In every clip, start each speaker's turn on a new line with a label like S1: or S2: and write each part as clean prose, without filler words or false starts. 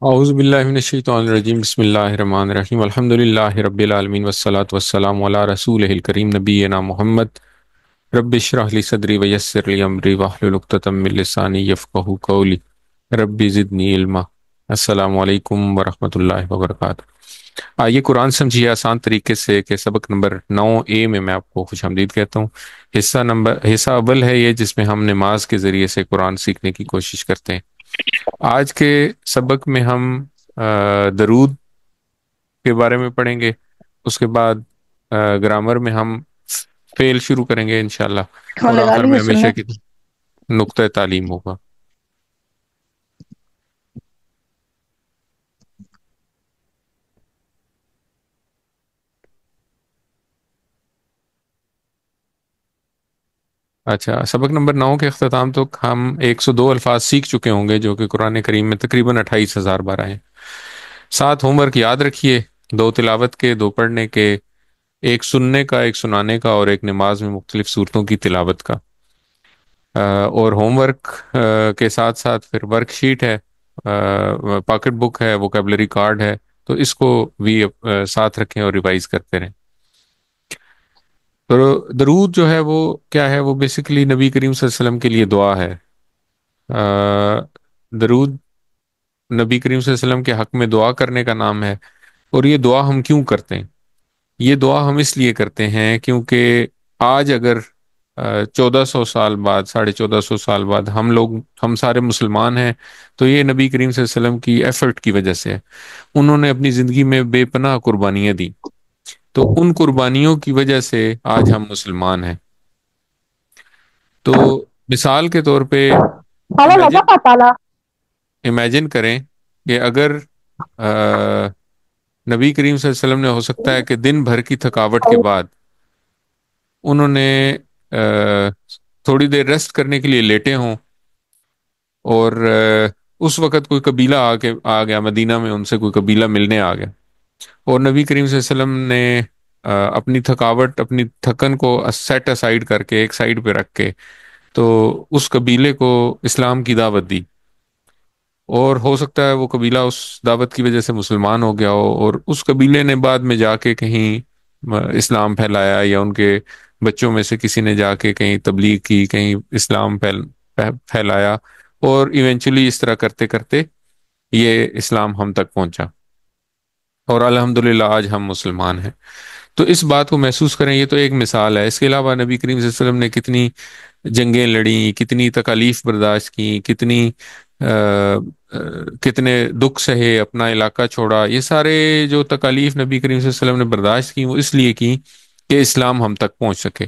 S1: اعوذ باللہ من الشیطان الرجیم، بسم اللہ الرحمن الرحیم، الحمد للہ رب العالمین والصلاة والسلام علی رسولہ الکریم نبینا محمد۔ رب اشرح لی صدری ویسر لی امری واحلل عقدۃ من لسانی یفقہوا قولی، رب زدنی علما۔ السلام علیکم ورحمۃ اللہ وبرکاتہ۔ آئیے قرآن سمجھیے آسان طریقے سے کہ سبق نمبر 9 میں آپ کو خوش آمدید کہتا ہوں۔ حصہ اول ہے یہ جس میں ہم نماز کے ذریعے سے قرآن سیکھنے کی کوشش کرتے ہیں۔ آج کے سبق میں ہم درود کے بارے میں پڑھیں گے، اس کے بعد گرامر میں ہم فعل شروع کریں گے انشاءاللہ،
S2: فون
S1: اور
S2: لگا
S1: آخر
S2: لی
S1: میں
S2: میں سن
S1: ہمیشہ
S2: لیں۔
S1: کی نقطہ تعلیم ہوگا۔ اچھا، سبق نمبر 9 کے اختتام تک ہم 102 الفاظ سیکھ چکے ہوں گے جو کہ قرآن کریم میں تقریباً 28,000 بار آئے ہیں۔ 7 ہوم ورک یاد رکھیے، 2 تلاوت کے، 2 پڑھنے کے، ایک سننے کا، ایک سنانے کا، اور ایک نماز میں مختلف صورتوں کی تلاوت کا۔ اور ہوم ورک کے ساتھ ساتھ پھر ورک شیٹ ہے، پاکٹ بک ہے، ووکیبلری کارڈ ہے، تو اس کو بھی ساتھ رکھیں اور ریوائز کرتے رہیں۔ تو درود جو ہے وہ کیا ہے؟ وہ بیسیکلی نبی کریم صلی اللہ علیہ وسلم کے لیے دعا ہے۔ درود نبی کریم صلی اللہ علیہ وسلم کے حق میں دعا کرنے کا نام ہے۔ اور یہ دعا ہم کیوں کرتے ہیں؟ یہ دعا ہم اس لیے کرتے ہیں کیونکہ آج اگر 1400 سال بعد، 1450 سال بعد ہم سارے مسلمان ہیں، تو یہ نبی کریم صلی اللہ علیہ وسلم کی ایفرٹ کی وجہ سے ہے۔ انہوں نے اپنی زندگی میں بے پناہ قربانیاں دی، تو ان قربانیوں کی وجہ سے آج ہم مسلمان ہیں۔ تو مثال کے طور پہ
S2: پالا لگا
S1: امیجن
S2: پالا
S1: امیجن کریں کہ اگر نبی کریم صلی اللہ علیہ وسلم نے، ہو سکتا ہے کہ دن بھر کی تھکاوٹ کے بعد انہوں نے تھوڑی دیر ریسٹ کرنے کے لیے لیٹے ہوں، اور اس وقت کوئی قبیلہ آ گیا مدینہ میں، ان سے کوئی قبیلہ ملنے آ گیا، اور نبی کریم صلی اللہ علیہ وسلم نے اپنی تھکاوٹ، اپنی تھکن کو سیٹ اسائیڈ کر کے، ایک سائیڈ پہ رکھ کے، تو اس قبیلے کو اسلام کی دعوت دی، اور ہو سکتا ہے وہ قبیلہ اس دعوت کی وجہ سے مسلمان ہو گیا ہو، اور اس قبیلے نے بعد میں جا کے کہیں اسلام پھیلایا، یا ان کے بچوں میں سے کسی نے جا کے کہیں تبلیغ کی، کہیں اسلام پھیلایا، اور ایونچولی اس طرح کرتے کرتے یہ اسلام ہم تک پہنچا، اور الحمدللہ آج ہم مسلمان ہیں۔ تو اس بات کو محسوس کریں، یہ تو ایک مثال ہے۔ اس کے علاوہ نبی کریم صلی اللہ علیہ وسلم نے کتنی جنگیں لڑیں، کتنی تکالیف برداشت کی، کتنے دکھ سہے، اپنا علاقہ چھوڑا۔ یہ سارے جو تکالیف نبی کریم صلی اللہ علیہ وسلم نے برداشت کی، وہ اس لیے کی کہ اسلام ہم تک پہنچ سکے۔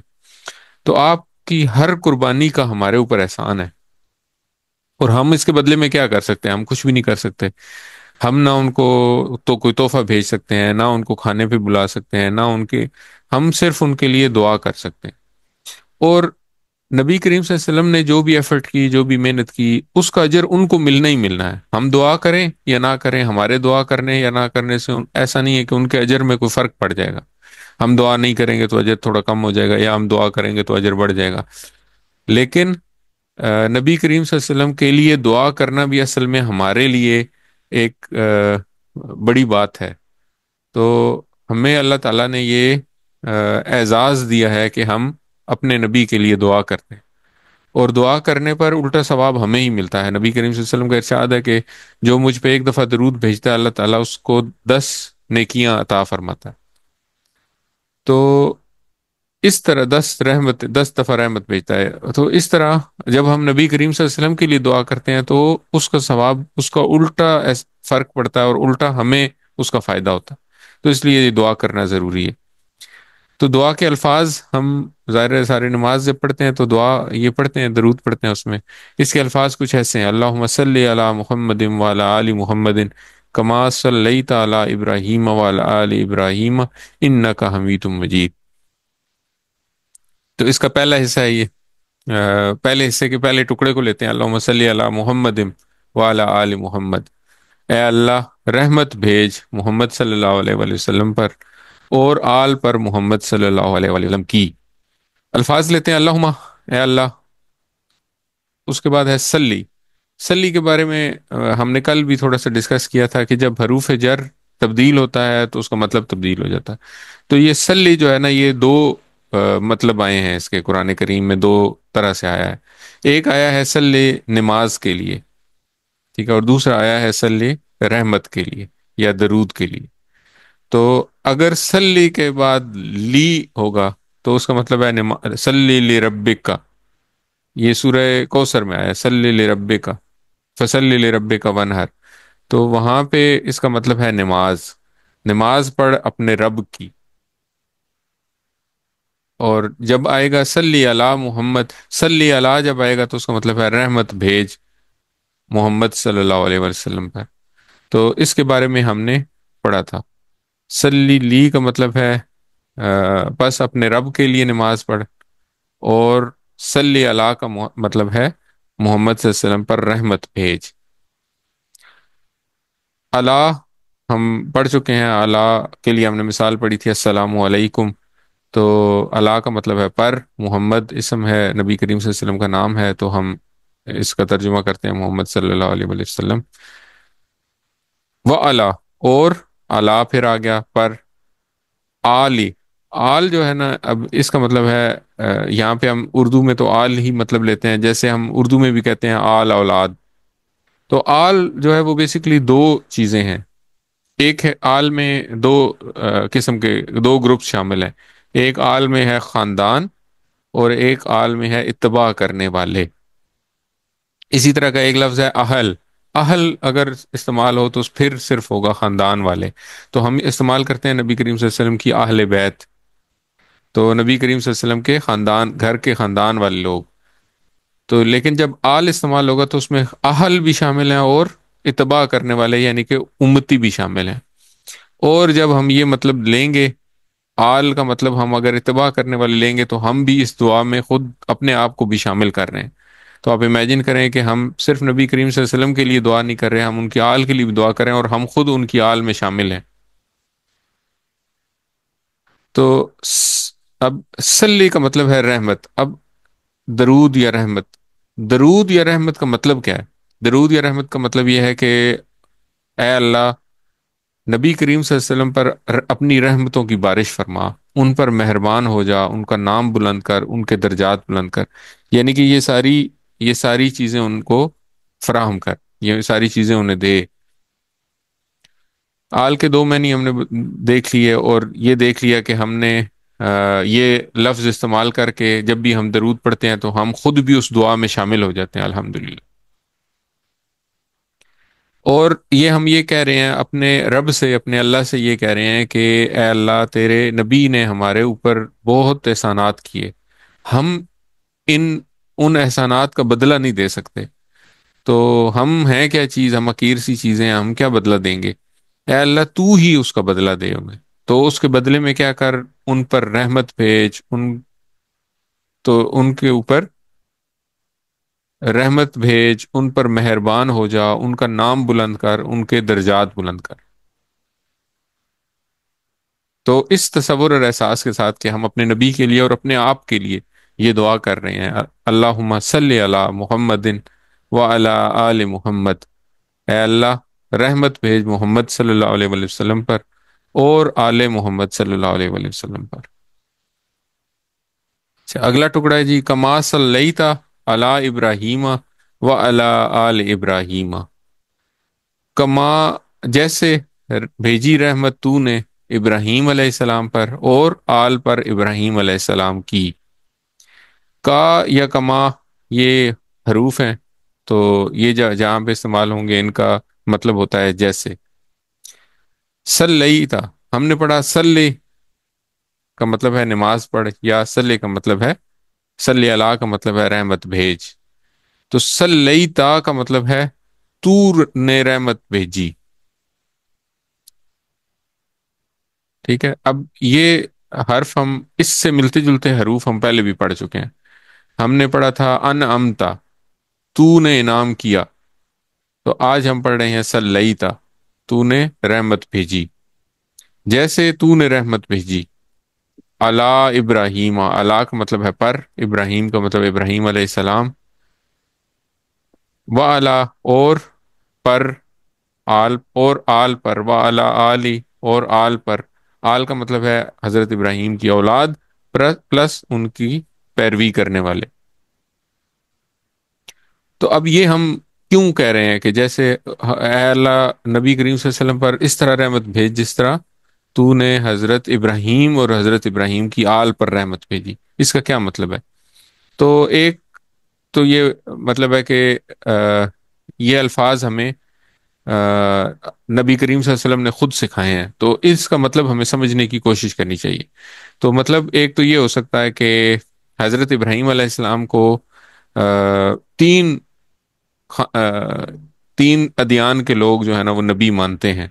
S1: تو آپ کی ہر قربانی کا ہمارے اوپر احسان ہے، اور ہم اس کے بدلے میں کیا کر سکتے ہیں؟ ہم کچھ بھی نہیں کر سکتے۔ ہم نہ ان کو تو کوئی تحفہ بھیج سکتے ہیں، نہ ان کو کھانے پہ بلا سکتے ہیں، نہ ان کے، ہم صرف ان کے لیے دعا کر سکتے ہیں۔ اور نبی کریم صلی اللہ علیہ وسلم نے جو بھی ایفرٹ کی، جو بھی محنت کی، اس کا اجر ان کو ملنا ہی ملنا ہے۔ ہم دعا کریں یا نہ کریں، ہمارے دعا کرنے یا نہ کرنے سے ایسا نہیں ہے کہ ان کے اجر میں کوئی فرق پڑ جائے گا۔ ہم دعا نہیں کریں گے تو اجر تھوڑا کم ہو جائے گا، یا ہم دعا کریں گے تو اجر بڑھ جائے گا۔ لیکن نبی کریم صلی اللہ علیہ وسلم کے لیے دعا کرنا بھی اصل میں ہمارے لیے ایک بڑی بات ہے۔ تو ہمیں اللہ تعالیٰ نے یہ اعزاز دیا ہے کہ ہم اپنے نبی کے لیے دعا کرتے ہیں، اور دعا کرنے پر الٹا ثواب ہمیں ہی ملتا ہے۔ نبی کریم صلی اللہ علیہ وسلم کا ارشاد ہے کہ جو مجھ پہ ایک دفعہ درود بھیجتا ہے، اللہ تعالیٰ اس کو 10 نیکیاں عطا فرماتا ہے۔ تو اس طرح 10 دفعہ رحمت بھیجتا ہے۔ تو اس طرح جب ہم نبی کریم صلی اللہ علیہ وسلم کے لیے دعا کرتے ہیں، تو اس کا ثواب، اس کا الٹا فرق پڑتا ہے، اور الٹا ہمیں اس کا فائدہ ہوتا ہے۔ تو اس لیے یہ دعا کرنا ضروری ہے۔ تو دعا کے الفاظ ہم ظاہر ہے سارے نماز جب پڑھتے ہیں تو دعا یہ پڑھتے ہیں، درود پڑھتے ہیں۔ اس میں اس کے الفاظ کچھ ایسے ہیں: اللہم صلی علی محمد وعلی آل محمد کما صلیت علی ابراہیم وعلی آل ابراہیم انک حمید مجید۔ تو اس کا پہلا حصہ ہے یہ، پہلے حصے کے پہلے ٹکڑے کو لیتے ہیں: اللہم صلی علی محمد وعلی آل محمد، اے اللہ رحمت بھیج محمد صلی اللہ علیہ وآلہ وسلم پر، اور آل پر محمد صلی اللہ علیہ وآلہ وسلم کی۔ الفاظ لیتے ہیں: اللہم، اے اللہ، اس کے بعد ہے صلی، سلی کے بارے میں ہم نے کل بھی تھوڑا سا ڈسکس کیا تھا کہ جب حروف جر تبدیل ہوتا ہے تو اس کا مطلب تبدیل ہو جاتا ہے. تو یہ سلی جو ہے نا، یہ دو مطلب آئے ہیں اس کے قرآن کریم میں، دو طرح سے آیا ہے. ایک آیا ہے سلی نماز کے لیے، ٹھیک ہے، اور دوسرا آیا ہے سلی رحمت کے لیے یا درود کے لیے. تو اگر سلی کے بعد لی ہوگا تو اس کا مطلب ہے سلی لی ربک کا. یہ سورہ کوثر میں آیا سلی لی ربک کا، فسلی لی ربک کا ونہر. تو وہاں پہ اس کا مطلب ہے نماز، نماز پڑھ اپنے رب کی. اور جب آئے گا سلی علی محمد، سلی علی جب آئے گا تو اس کا مطلب ہے رحمت بھیج محمد صلی اللہ علیہ وسلم پر. تو اس کے بارے میں ہم نے پڑھا تھا. سلی لی کا مطلب ہے بس اپنے رب کے لیے نماز پڑھ، اور سلی علی کا مطلب ہے محمد صلی اللہ علیہ وسلم پر رحمت بھیج. اللہ ہم پڑھ چکے ہیں، اللہ کے لیے ہم نے مثال پڑھی تھی السلام علیکم. تو اللہ کا مطلب ہے پر، محمد اسم ہے، نبی کریم صلی اللہ علیہ وسلم کا نام ہے، تو ہم اس کا ترجمہ کرتے ہیں محمد صلی اللہ علیہ وسلم. و اللہ، اور اللہ پھر آ گیا پر. آلی، آل جو ہے نا، اب اس کا مطلب ہے یہاں پہ ہم اردو میں تو آل ہی مطلب لیتے ہیں، جیسے ہم اردو میں بھی کہتے ہیں آل اولاد. تو آل جو ہے وہ بیسیکلی دو چیزیں ہیں. ایک ہے آل میں دو قسم کے دو گروپ شامل ہیں. ایک آل میں ہے خاندان، اور ایک آل میں ہے اتباع کرنے والے. اسی طرح کا ایک لفظ ہے اہل. اہل اگر استعمال ہو تو پھر صرف ہوگا خاندان والے. تو ہم استعمال کرتے ہیں نبی کریم صلی اللہ علیہ وسلم کی اہل بیت. تو نبی کریم صلی اللہ علیہ وسلم کے خاندان، گھر کے خاندان والے لوگ. تو لیکن جب آل استعمال ہوگا تو اس میں اہل بھی شامل ہیں اور اتباع کرنے والے یعنی کہ امتی بھی شامل ہیں. اور جب ہم یہ مطلب لیں گے، آل کا مطلب ہم اگر اتباع کرنے والے لیں گے، تو ہم بھی اس دعا میں خود اپنے آپ کو بھی شامل کر رہے ہیں. تو آپ امیجن کریں کہ ہم صرف نبی کریم صلی اللہ علیہ وسلم کے لیے دعا نہیں کر رہے، ہم ان کی آل کے لیے بھی دعا کریں، اور ہم خود ان کی آل میں شامل ہیں. تو اب سلی کا مطلب ہے رحمت. اب درود یا رحمت، درود یا رحمت کا مطلب کیا ہے؟ درود یا رحمت کا مطلب یہ ہے کہ اے اللہ، نبی کریم صلی اللہ علیہ وسلم پر اپنی رحمتوں کی بارش فرما، ان پر مہربان ہو جا، ان کا نام بلند کر، ان کے درجات بلند کر. یعنی کہ یہ ساری چیزیں ان کو فراہم کر، یہ ساری چیزیں انہیں دے. آل کے دو معنی ہم نے دیکھ لیے، اور یہ دیکھ لیا کہ ہم نے یہ لفظ استعمال کر کے جب بھی ہم درود پڑھتے ہیں تو ہم خود بھی اس دعا میں شامل ہو جاتے ہیں الحمدللہ. اور یہ ہم یہ کہہ رہے ہیں اپنے رب سے، اپنے اللہ سے یہ کہہ رہے ہیں کہ اے اللہ، تیرے نبی نے ہمارے اوپر بہت احسانات کیے، ہم ان احسانات کا بدلہ نہیں دے سکتے. تو ہم ہیں کیا چیز، ہم حقیر سی چیزیں ہیں، ہم کیا بدلہ دیں گے؟ اے اللہ تو ہی اس کا بدلہ دے ہمیں. تو اس کے بدلے میں کیا کر، ان پر رحمت بھیج، تو ان کے اوپر رحمت بھیج، ان پر مہربان ہو جا، ان کا نام بلند کر، ان کے درجات بلند کر. تو اس تصور اور احساس کے ساتھ کہ ہم اپنے نبی کے لیے اور اپنے آپ کے لیے یہ دعا کر رہے ہیں، اللہم صلی علی محمد وعلی آل محمد. اے اللہ، رحمت بھیج محمد صلی اللہ علیہ وآلہ وسلم پر اور آل محمد صلی اللہ علیہ وآلہ وسلم پر. اچھا، اگلا ٹکڑا ہے جی، کما صلیتا علی ابراہیم و علی آل ابراہیم. کما، جیسے بھیجی رحمت تو نے ابراہیم علیہ السلام پر اور آل پر ابراہیم علیہ السلام کی. کا یا کما یہ حروف ہیں، تو یہ جہاں پہ استعمال ہوں گے ان کا مطلب ہوتا ہے جیسے. صلیتا، ہم نے پڑھا صلی کا مطلب ہے نماز پڑھ، یا صلی کا مطلب ہے، صلی اللہ کا مطلب ہے رحمت بھیج. تو صلیتا کا مطلب ہے تو نے رحمت بھیجی. ٹھیک ہے، اب یہ حرف ہم اس سے ملتے جلتے حروف ہم پہلے بھی پڑھ چکے ہیں. ہم نے پڑھا تھا ان امتا، تو نے انعام کیا. تو آج ہم پڑھ رہے ہیں صلیتا، تو نے رحمت بھیجی. جیسے تو نے رحمت بھیجی علی ابراہیم، علی کا مطلب ہے پر، ابراہیم کا مطلب ابراہیم علیہ السلام. وعلا اور پر، آل اور آل پر، وعلا آلی اور آل پر، آل کا مطلب ہے حضرت ابراہیم کی اولاد پلس ان کی پیروی کرنے والے۔ تو اب یہ ہم کیوں کہہ رہے ہیں کہ جیسے اے اللہ نبی کریم صلی اللہ علیہ وسلم پر اس طرح رحمت بھیج جس طرح تو نے حضرت ابراہیم اور حضرت ابراہیم کی آل پر رحمت بھیجی، اس کا کیا مطلب ہے؟ تو ایک تو یہ مطلب ہے کہ یہ الفاظ ہمیں نبی کریم صلی اللہ علیہ وسلم نے خود سکھائے ہیں، تو اس کا مطلب ہمیں سمجھنے کی کوشش کرنی چاہیے۔ تو مطلب ایک تو یہ ہو سکتا ہے کہ حضرت ابراہیم علیہ السلام کو تین تین ادیان کے لوگ جو ہے نا وہ نبی مانتے ہیں۔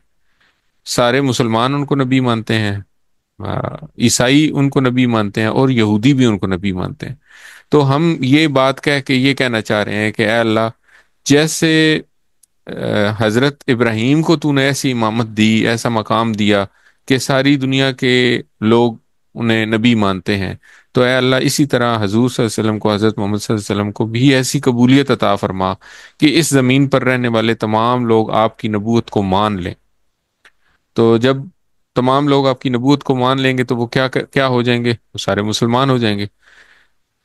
S1: سارے مسلمان ان کو نبی مانتے ہیں، عیسائی ان کو نبی مانتے ہیں، اور یہودی بھی ان کو نبی مانتے ہیں۔ تو ہم یہ بات کہہ کے یہ کہنا چاہ رہے ہیں کہ اے اللہ، جیسے حضرت ابراہیم کو تو نے ایسی امامت دی، ایسا مقام دیا کہ ساری دنیا کے لوگ انہیں نبی مانتے ہیں، تو اے اللہ اسی طرح حضور صلی اللہ علیہ وسلم کو، حضرت محمد صلی اللہ علیہ وسلم کو بھی ایسی قبولیت عطا فرما کہ اس زمین پر رہنے والے تمام لوگ آپ کی نبوت کو مان لیں۔ تو جب تمام لوگ آپ کی نبوت کو مان لیں گے تو وہ کیا ہو جائیں گے؟ وہ سارے مسلمان ہو جائیں گے۔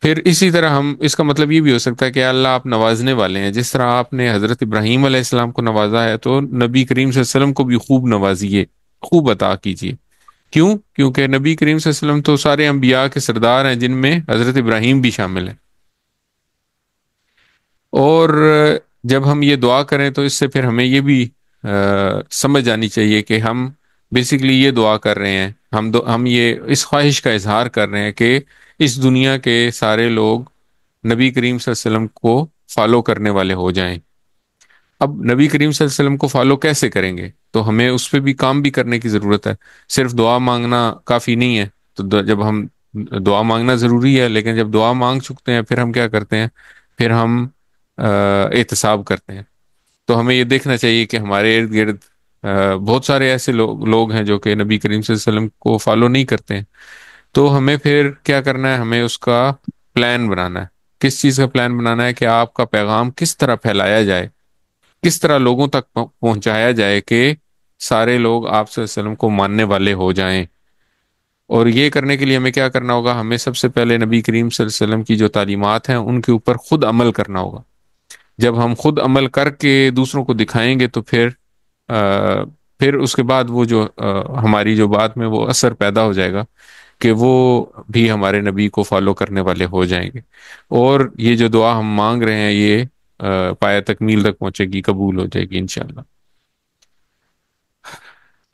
S1: پھر اسی طرح ہم اس کا مطلب یہ بھی ہو سکتا ہے کہ اللہ آپ نوازنے والے ہیں، جس طرح آپ نے حضرت ابراہیم علیہ السلام کو نوازا ہے تو نبی کریم صلی اللہ علیہ وسلم کو بھی خوب نوازیے، خوب عطا کیجیے۔ کیوں؟ کیونکہ نبی کریم صلی اللہ علیہ وسلم تو سارے انبیاء کے سردار ہیں، جن میں حضرت ابراہیم بھی شامل ہیں۔ اور جب ہم یہ دعا کریں تو اس سے پھر ہمیں یہ بھی سمجھ آنی چاہیے کہ ہم بیسیکلی یہ دعا کر رہے ہیں، ہم یہ اس خواہش کا اظہار کر رہے ہیں کہ اس دنیا کے سارے لوگ نبی کریم صلی اللہ علیہ وسلم کو فالو کرنے والے ہو جائیں۔ اب نبی کریم صلی اللہ علیہ وسلم کو فالو کیسے کریں گے؟ تو ہمیں اس پہ بھی کام بھی کرنے کی ضرورت ہے، صرف دعا مانگنا کافی نہیں ہے۔ تو جب ہم دعا مانگنا ضروری ہے، لیکن جب دعا مانگ چکتے ہیں پھر ہم کیا کرتے ہیں؟ پھر ہم احتساب کرتے ہیں۔ تو ہمیں یہ دیکھنا چاہیے کہ ہمارے ارد گرد بہت سارے ایسے لوگ ہیں جو کہ نبی کریم صلی اللہ علیہ وسلم کو فالو نہیں کرتے ہیں۔ تو ہمیں پھر کیا کرنا ہے؟ ہمیں اس کا پلان بنانا ہے۔ کس چیز کا پلان بنانا ہے؟ کہ آپ کا پیغام کس طرح پھیلایا جائے، کس طرح لوگوں تک پہنچایا جائے کہ سارے لوگ آپ صلی اللہ علیہ وسلم کو ماننے والے ہو جائیں۔ اور یہ کرنے کے لیے ہمیں کیا کرنا ہوگا؟ ہمیں سب سے پہلے نبی کریم صلی اللہ علیہ وسلم کی جو تعلیمات ہیں ان کے اوپر خود عمل کرنا ہوگا۔ جب ہم خود عمل کر کے دوسروں کو دکھائیں گے تو پھر اس کے بعد وہ جو ہماری جو بات میں وہ اثر پیدا ہو جائے گا کہ وہ بھی ہمارے نبی کو فالو کرنے والے ہو جائیں گے، اور یہ جو دعا ہم مانگ رہے ہیں یہ پایہ تکمیل تک پہنچے گی، قبول ہو جائے گی انشاءاللہ۔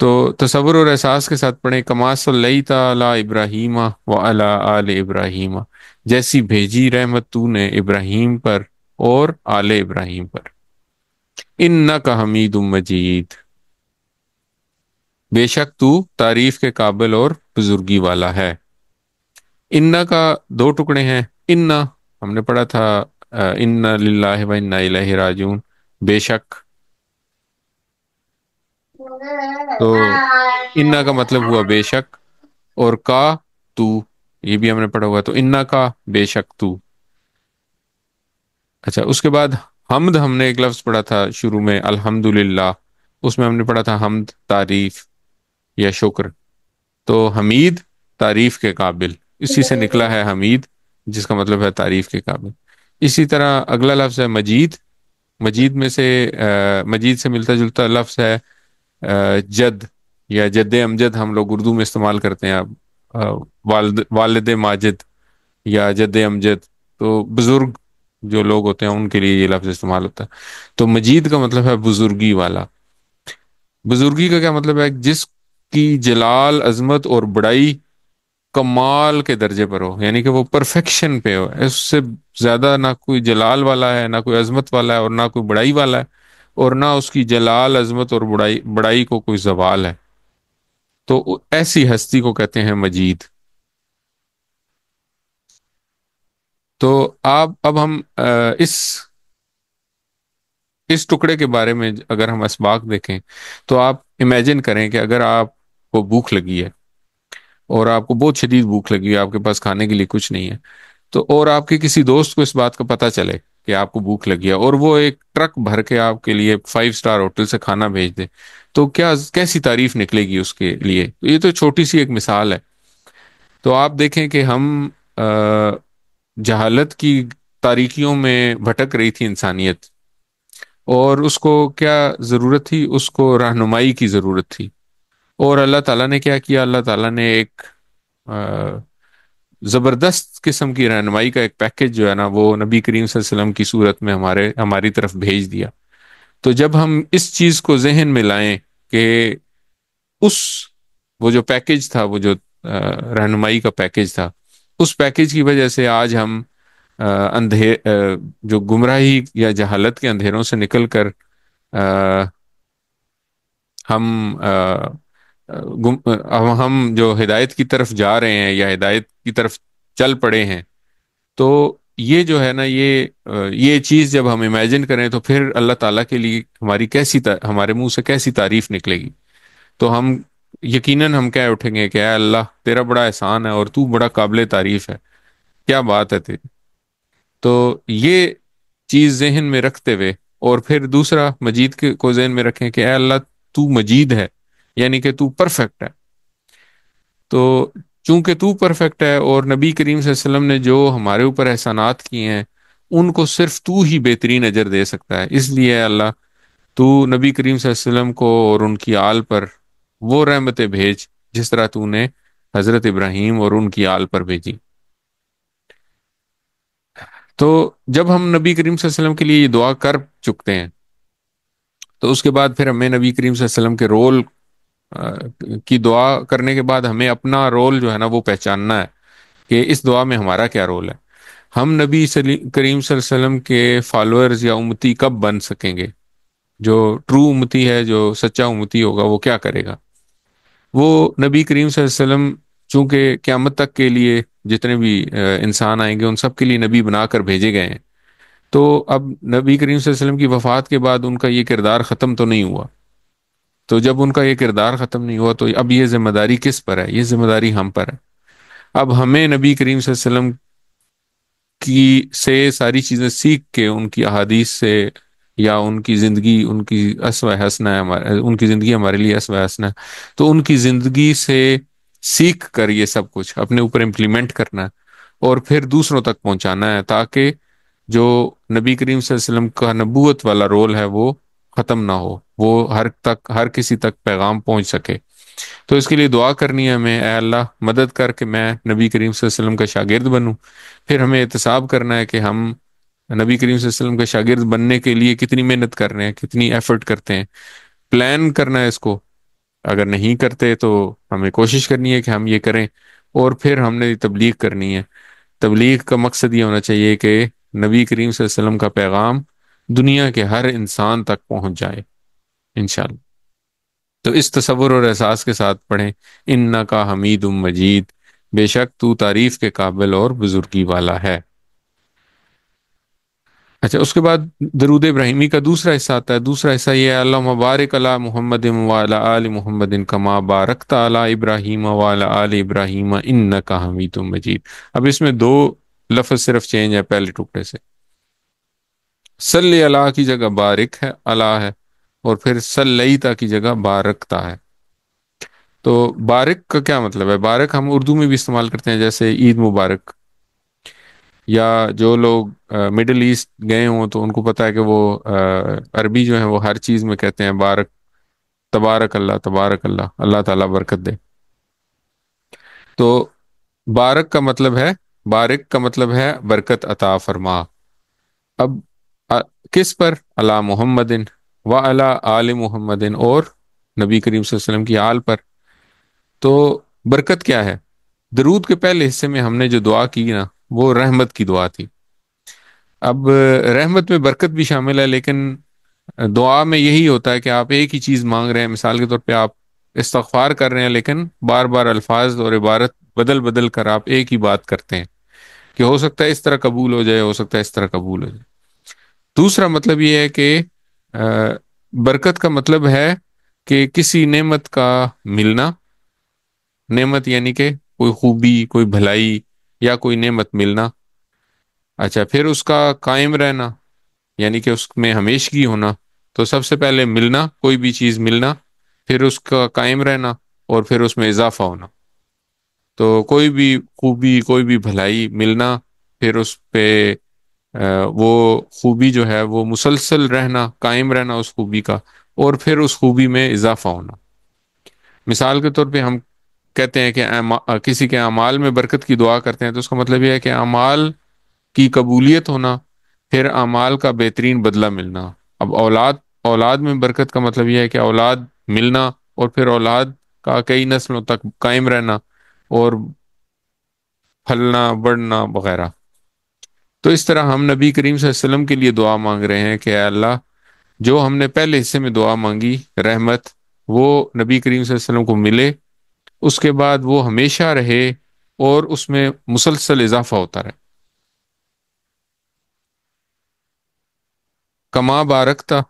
S1: تو تصور اور احساس کے ساتھ پڑھیں، کما صلیت علی ابراہیم وعلی آل ابراہیم، جیسی بھیجی رحمت تو نے ابراہیم پر اور آل ابراہیم پر۔ انک حمید مجید، بے شک تو تعریف کے قابل اور بزرگی والا ہے۔ ان کا دو ٹکڑے ہیں، ان ہم نے پڑھا تھا ان للہ و انا الیہ راجعون، بے شک۔ تو ان کا مطلب ہوا بے شک، اور کا تو، یہ بھی ہم نے پڑھا ہوا، تو ان کا بے شک تو۔ اچھا، اس کے بعد حمد ہم نے ایک لفظ پڑھا تھا شروع میں، الحمدللہ، اس میں ہم نے پڑھا تھا حمد تعریف یا شکر۔ تو حمید تعریف کے قابل، اسی سے نکلا ہے حمید، جس کا مطلب ہے تعریف کے قابل۔ اسی طرح اگلا لفظ ہے مجید، مجید میں سے مجید سے ملتا جلتا لفظ ہے جد یا جد امجد، ہم لوگ اردو میں استعمال کرتے ہیں اب، والد ماجد یا جد امجد، تو بزرگ جو لوگ ہوتے ہیں ان کے لیے یہ لفظ استعمال ہوتا ہے۔ تو مجید کا مطلب ہے بزرگی والا۔ بزرگی کا کیا مطلب ہے؟ جس کی جلال، عظمت اور بڑائی کمال کے درجے پر ہو، یعنی کہ وہ پرفیکشن پہ ہو، اس سے زیادہ نہ کوئی جلال والا ہے، نہ کوئی عظمت والا ہے، اور نہ کوئی بڑائی والا ہے، اور نہ اس کی جلال، عظمت اور بڑائی کو کوئی زوال ہے۔ تو ایسی ہستی کو کہتے ہیں مجید۔ تو اب ہم اس ٹکڑے کے بارے میں اگر ہم اسباق دیکھیں تو آپ امیجن کریں کہ اگر آپ کو بھوک لگی ہے، اور آپ کو بہت شدید بھوک لگی ہے، آپ کے پاس کھانے کے لیے کچھ نہیں ہے، تو اور آپ کے کسی دوست کو اس بات کا پتہ چلے کہ آپ کو بھوک لگی ہے اور وہ ایک ٹرک بھر کے آپ کے لیے 5 اسٹار ہوٹل سے کھانا بھیج دے، تو کیا کیسی تعریف نکلے گی اس کے لیے؟ تو یہ تو چھوٹی سی ایک مثال ہے۔ تو آپ دیکھیں کہ ہم جہالت کی تاریکیوں میں بھٹک رہی تھی انسانیت، اور اس کو کیا ضرورت تھی؟ اس کو رہنمائی کی ضرورت تھی۔ اور اللہ تعالیٰ نے کیا کیا؟ اللہ تعالیٰ نے ایک آ، زبردست قسم کی رہنمائی کا ایک پیکج جو ہے نا، وہ نبی کریم صلی اللہ علیہ وسلم کی صورت میں ہماری طرف بھیج دیا۔ تو جب ہم اس چیز کو ذہن میں لائیں کہ اس وہ جو پیکج تھا، وہ جو رہنمائی کا پیکج تھا، اس پیکج کی وجہ سے آج ہم جو گمراہی یا جہالت کے اندھیروں سے نکل کر ہم ہم جو ہدایت کی طرف جا رہے ہیں یا ہدایت کی طرف چل پڑے ہیں، تو یہ جو ہے نا، یہ چیز جب ہم امیجن کریں تو پھر اللہ تعالیٰ کے لیے ہمارے منہ سے کیسی تعریف نکلے گی؟ تو ہم یقیناً ہم کہہ اٹھیں گے کہ اے اللہ، تیرا بڑا احسان ہے اور تو بڑا قابل تعریف ہے، کیا بات ہے تیری۔ تو یہ چیز ذہن میں رکھتے ہوئے، اور پھر دوسرا مجید کو ذہن میں رکھیں کہ اے اللہ، تو مجید ہے، یعنی کہ تو پرفیکٹ ہے۔ تو چونکہ تو پرفیکٹ ہے، اور نبی کریم صلی اللہ علیہ وسلم نے جو ہمارے اوپر احسانات کیے ہیں، ان کو صرف تو ہی بہترین اجر دے سکتا ہے۔ اس لیے اے اللہ، تو نبی کریم صلی اللہ علیہ وسلم کو اور ان کی آل پر وہ رحمتیں بھیج جس طرح تو نے حضرت ابراہیم اور ان کی آل پر بھیجی۔ تو جب ہم نبی کریم صلی اللہ علیہ وسلم کے لیے یہ دعا کر چکتے ہیں، تو اس کے بعد پھر ہمیں نبی کریم صلی اللہ علیہ وسلم کے رول کی دعا کرنے کے بعد ہمیں اپنا رول جو ہے نا وہ پہچاننا ہے کہ اس دعا میں ہمارا کیا رول ہے۔ ہم نبی کریم صلی اللہ علیہ وسلم کے فالوورز یا امتی کب بن سکیں گے؟ جو ٹرو امتی ہے، جو سچا امتی ہوگا، وہ کیا کرے گا؟ وہ نبی کریم صلی اللہ علیہ وسلم چونکہ قیامت تک کے لیے جتنے بھی انسان آئیں گے ان سب کے لیے نبی بنا کر بھیجے گئے ہیں، تو اب نبی کریم صلی اللہ علیہ وسلم کی وفات کے بعد ان کا یہ کردار ختم تو نہیں ہوا۔ تو جب ان کا یہ کردار ختم نہیں ہوا، تو اب یہ ذمہ داری کس پر ہے؟ یہ ذمہ داری ہم پر ہے۔ اب ہمیں نبی کریم صلی اللہ علیہ وسلم کی سے ساری چیزیں سیکھ کے، ان کی احادیث سے یا ان کی زندگی، ان کی اسوہ حسنہ ہے ان کی زندگی ہمارے لیے اسوہ حسنہ ہے، تو ان کی زندگی سے سیکھ کر یہ سب کچھ اپنے اوپر امپلیمنٹ کرنا ہے، اور پھر دوسروں تک پہنچانا ہے، تاکہ جو نبی کریم صلی اللہ علیہ وسلم کا نبوت والا رول ہے وہ ختم نہ ہو، وہ ہر کسی تک پیغام پہنچ سکے۔ تو اس کے لیے دعا کرنی ہے ہمیں، اے اللہ مدد کر کے میں نبی کریم صلی اللہ علیہ وسلم کا شاگرد بنوں۔ پھر ہمیں احتساب کرنا ہے کہ ہم نبی کریم صلی اللہ علیہ وسلم کا شاگرد بننے کے لیے کتنی محنت کر رہے ہیں، کتنی ایفرٹ کرتے ہیں، پلان کرنا ہے اس کو۔ اگر نہیں کرتے تو ہمیں کوشش کرنی ہے کہ ہم یہ کریں، اور پھر ہم نے تبلیغ کرنی ہے۔ تبلیغ کا مقصد یہ ہونا چاہیے کہ نبی کریم صلی اللہ علیہ وسلم کا پیغام دنیا کے ہر انسان تک پہنچ جائے انشاءاللہ۔ تو اس تصور اور احساس کے ساتھ پڑھیں، انکا حمید مجید، بے شک تو تعریف کے قابل اور بزرگی والا ہے۔ اچھا، اس کے بعد درود ابراہیمی کا دوسرا حصہ آتا ہے۔ دوسرا حصہ یہ ہے، اللہم بارک علی محمد وعلی آل محمد کما بارکت علی ابراہیم وعلی آل ابراہیم انکا حمید مجید۔ اب اس میں دو لفظ صرف چینج ہے پہلے ٹکڑے سے، صلی اللہ کی جگہ بارک ہے، اللہ ہے، اور پھر صلیتا کی جگہ بارکتا ہے۔ تو بارک کا کیا مطلب ہے؟ بارک ہم اردو میں بھی استعمال کرتے ہیں، جیسے عید مبارک، یا جو لوگ مڈل ایسٹ گئے ہوں تو ان کو پتہ ہے کہ وہ عربی جو ہے وہ ہر چیز میں کہتے ہیں بارک، تبارک اللہ، تبارک اللہ، اللہ تعالیٰ برکت دے۔ تو بارک کا مطلب ہے، بارک کا مطلب ہے برکت عطا فرما۔ اب کس پر؟ علی محمد و علی آل محمد، اور نبی کریم صلی اللہ علیہ وسلم کی آل پر۔ تو برکت کیا ہے؟ درود کے پہلے حصے میں ہم نے جو دعا کی نا، وہ رحمت کی دعا تھی۔ اب رحمت میں برکت بھی شامل ہے، لیکن دعا میں یہی ہوتا ہے کہ آپ ایک ہی چیز مانگ رہے ہیں۔ مثال کے طور پہ آپ استغفار کر رہے ہیں، لیکن بار بار الفاظ اور عبارت بدل بدل کر آپ ایک ہی بات کرتے ہیں کہ ہو سکتا ہے اس طرح قبول ہو جائے، ہو سکتا ہے اس طرح قبول ہو جائے۔ دوسرا مطلب یہ ہے کہ برکت کا مطلب ہے کہ کسی نعمت کا ملنا، نعمت یعنی کہ کوئی خوبی، کوئی بھلائی یا کوئی نعمت ملنا۔ اچھا، پھر اس کا قائم رہنا، یعنی کہ اس میں ہمیشگی ہونا. تو سب سے پہلے ملنا، کوئی بھی چیز ملنا، پھر اس کا قائم رہنا، اور پھر اس میں اضافہ ہونا. تو کوئی بھی خوبی، کوئی بھی بھلائی ملنا، پھر اس پہ وہ خوبی جو ہے وہ مسلسل رہنا، قائم رہنا اس خوبی کا، اور پھر اس خوبی میں اضافہ ہونا. مثال کے طور پہ ہم کہتے ہیں کہ کسی کے اعمال میں برکت کی دعا کرتے ہیں، تو اس کا مطلب یہ ہے کہ اعمال کی قبولیت ہونا، پھر اعمال کا بہترین بدلہ ملنا. اب اولاد میں برکت کا مطلب یہ ہے کہ اولاد ملنا، اور پھر اولاد کا کئی نسلوں تک قائم رہنا، اور پھلنا بڑھنا وغیرہ. تو اس طرح ہم نبی کریم صلی اللہ علیہ وسلم کے لیے دعا مانگ رہے ہیں کہ اے اللہ، جو ہم نے پہلے حصے میں دعا مانگی رحمت، وہ نبی کریم صلی اللہ علیہ وسلم کو ملے، اس کے بعد وہ ہمیشہ رہے، اور اس میں مسلسل اضافہ ہوتا رہے. کما بارکتا،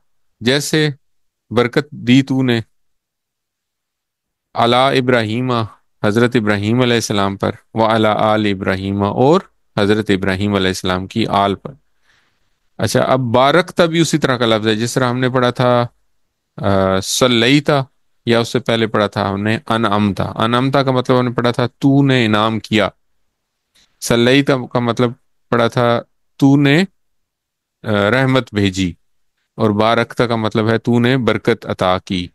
S1: جیسے برکت دی تو نے، علی ابراہیم، حضرت ابراہیم علیہ السلام پر، وعلی آل ابراہیم، اور حضرت ابراہیم علیہ السلام کی آل پر. اچھا، اب بارکتا بھی اسی طرح کا لفظ ہے، جس طرح ہم نے پڑھا تھا صلیتا، یا اس سے پہلے پڑھا تھا ہم نے انعمتا. انعمتا کا مطلب ہم نے پڑھا تھا تو نے انعام کیا. صلیتا کا مطلب پڑھا تھا تو نے رحمت بھیجی. اور بارکتا کا مطلب ہے تو نے برکت عطا کی.